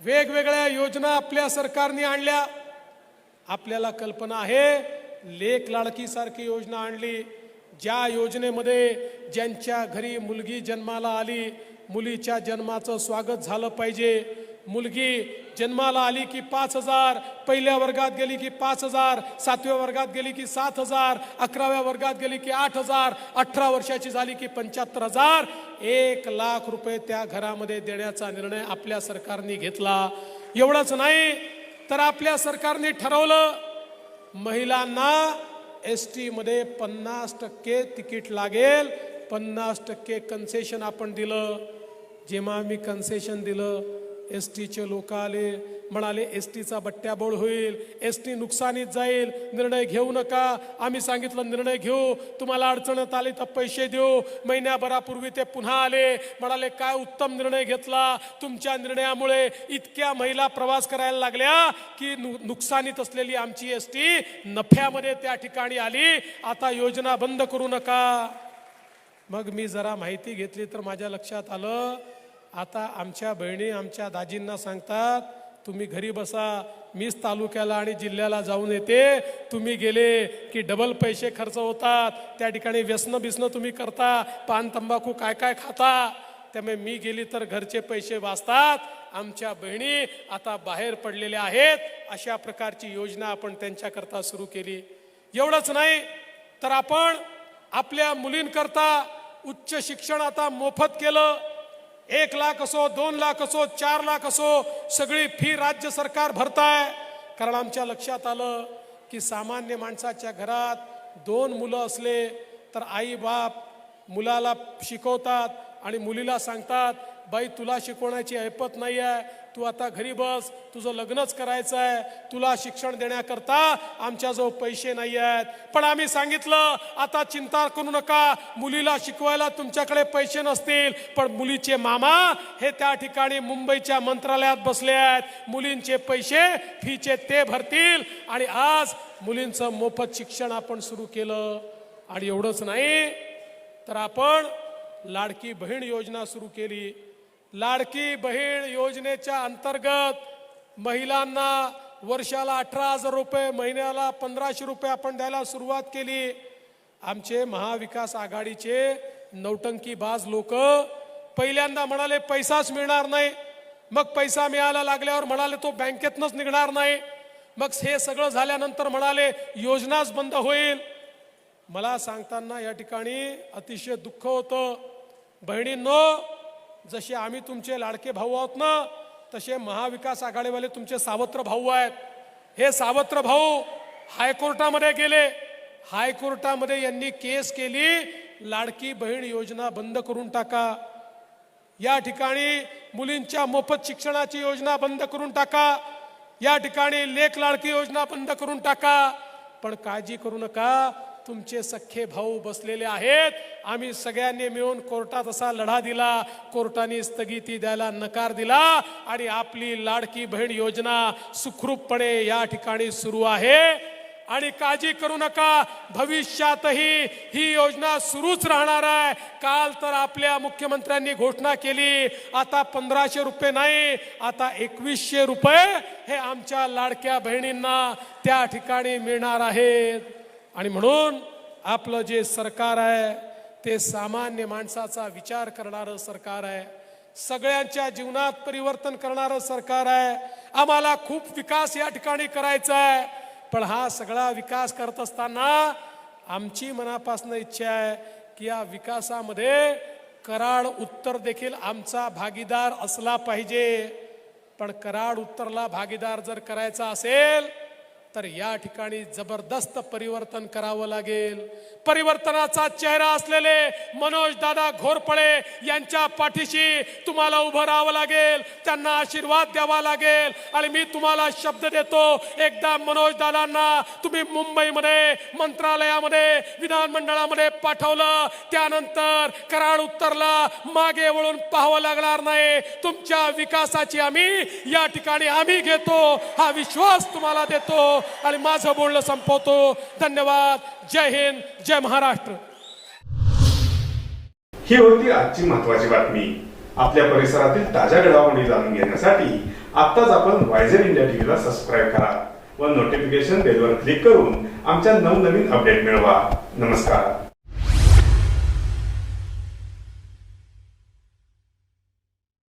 वेगवेगळ्या योजना आपल्या सरकारने आणल्या. आपल्याला कल्पना आहे, लेक लाडकी सारखी योजना आणली, ज्या योजनेमध्ये ज्यांच्या घरी मुलगी जन्माला आली, मुलीच्या जन्माचं स्वागत झालं पाहिजे, मुलगी जन्माला आली की 5,000, पहिल्या वर्गात गेली की 5,000, 7व्या वर्गात गेली की 7,000, 11व्या वर्गात गेली की 8,000, 18 वर्षाची झाली की 75,000, 1,00,000 रुपये त्या घरामध्ये देण्याचा निर्णय आपल्या सरकारने घेतला. एवढंच नाही तर आपल्या सरकारने ठरवलं महिलांना ST मध्ये 50% तिकीट लागेल, 50% कन्सेशन आपण दिलं. जेव्हा आम्ही कन्सेशन दिलं STचे लोक आले, म्हणाले STचा बट्ट्याबोळ होईल, ST नुकसानीत जाईल, निर्णय घेऊ नका. आम्ही सांगितलं निर्णय घेऊ, तुम्हाला अडचणत आली तर पैसे देऊ. महिन्याभरापूर्वी ते पुन्हा आले, म्हणाले काय उत्तम निर्णय घेतला, तुमच्या निर्णयामुळे इतक्या महिला प्रवास करायला लागल्या की नुकसानीत असलेली आमची ST नफ्यामध्ये त्या ठिकाणी आली, आता योजना बंद करू नका. मग मी जरा माहिती घेतली तर माझ्या लक्षात आलं आता आमच्या बहिणी आमच्या दाजींना सांगतात तुम्ही घरी बसा, मीच तालुक्याला आणि जिल्ह्याला जाऊन येते, तुम्ही गेले की डबल पैसे खर्च होतात, त्या ठिकाणी व्यसन बिसनं तुम्ही करता, पान तंबाखू काय काय खाता, त्यामुळे मी गेली तर घरचे पैसे वाचतात. आमच्या बहिणी आता बाहेर पडलेल्या आहेत. अशा प्रकारची योजना आपण त्यांच्याकरता सुरू केली. एवढंच नाही तर आपण आपल्या मुलींकरता उच्च शिक्षण आता मोफत केलं. 1,00,000 असो, 2,00,000 असो, 4,00,000 असो, सगळी फी राज्य सरकार भरताय. कारण आमच्या लक्षात आलं की सामान्य माणसाच्या घरात 2 मुलं असले तर आई बाप मुलाला शिकवतात आणि मुलीला सांगतात बाई तुला शिकवण्याची ऐपत नाही आहे, तू आता घरी बस, तुझं लग्नच करायचं आहे, तुला शिक्षण देण्याकरता आमच्याजवळ पैसे नाही आहेत. पण आम्ही सांगितलं आता चिंता करू नका, मुलीला शिकवायला तुमच्याकडे पैसे नसतील पण मुलीचे मामा हे त्या ठिकाणी मुंबईच्या मंत्रालयात बसले आहेत, मुलींचे पैसे फीचे ते भरतील. आणि आज मुलींचं मोफत शिक्षण आपण सुरू केलं. आणि एवढंच नाही तर आपण लाडकी बहीण योजना सुरू केली. लाडकी बहीण योजनेच्या अंतर्गत महिलांना वर्षाला 18,000 रुपये, महिन्याला 1,500 रुपये आपण द्यायला सुरुवात केली. आमचे महाविकास आघाडीचे नौटंकीबाज लोक पहिल्यांदा म्हणाले पैसाच मिळणार नाही, मग पैसा मिळायला लागल्यावर म्हणाले तो बँकेतनंच निघणार नाही, मग हे सगळं झाल्यानंतर म्हणाले योजनाच बंद होईल. मला सांगताना या ठिकाणी अतिशय दुःख होतं. बहिणींनो, जसे आम्ही तुमचे लाडके भाऊ आहोत ना, तसे महाविकास आघाडीवाले तुमचे सावत्र भाऊ आहेत. हे सावत्र भाऊ हायकोर्टामध्ये गेले, हायकोर्टामध्ये यांनी केस केली लाडकी बहीण योजना बंद करून टाका, या ठिकाणी मुलींच्या मोफत शिक्षणाची योजना बंद करून टाका, या ठिकाणी लेक लाडकी योजना बंद करून टाका. पण काळजी करू नका, तुमचे सख्खे भाऊ बसलेले आहेत. आम्ही सगळ्यांनी मिळून कोर्टात असा लढा दिला, कोर्टाने स्थगिती द्यायला नकार दिला आणि आपली लाडकी बहीण योजना सुखरूपपणे या ठिकाणी सुरू आहे. आणि काळजी करू नका, भविष्यातही ही योजना सुरूच राहणार आहे. काल तर आपल्या मुख्यमंत्र्यांनी घोषणा केली, आता 1,500 रुपये नाही, आता 2,100 रुपये हे आमच्या लाडक्या बहिणींना त्या ठिकाणी मिळणार आहेत. आणि म्हणून आपलं जे सरकार आहे ते सामान्य माणसाचा विचार करणारं सरकार आहे, सगळ्यांच्या जीवनात परिवर्तन करणारं सरकार आहे. आम्हाला खूप विकास या ठिकाणी करायचा आहे, पण हा सगळा विकास करत असताना आमची मनापासून इच्छा आहे की या विकासामध्ये कराड उत्तर देखील आमचा भागीदार असला पाहिजे. पण कराड उत्तरला भागीदार जर करायचा असेल तर या ठिकाणी जबरदस्त परिवर्तन करावं लागेल. परिवर्तनाचा चेहरा असलेले मनोज दादा घोरपडे यांच्या पाठीशी तुम्हाला उभं राहावं लागेल, त्यांना आशीर्वाद द्यावा लागेल. आणि मी तुम्हाला शब्द देतो, एकदा मनोज दादांना तुम्ही मुंबईमध्ये मंत्रालयामध्ये विधानमंडळामध्ये पाठवलं, त्यानंतर कराड उत्तरला मागे वळून पाहावं लागणार नाही. तुमच्या विकासाची आम्ही या ठिकाणी आम्ही घेतो, हा विश्वास तुम्हाला देतो. आणि माझं बोलणं संपवतो. धन्यवाद. जय हिंद, जय महाराष्ट्र. ही होती आजची महत्त्वाची बातमी. आपल्या परिसरातील ताज्या घडामोडी जाणून घेण्यासाठी आत्ताच आपण वायझर इंडिया टीव्हीला सबस्क्राईब करा व नोटिफिकेशन बेलवर क्लिक करून आमच्या नवनवीन अपडेट मिळवा. नमस्कार.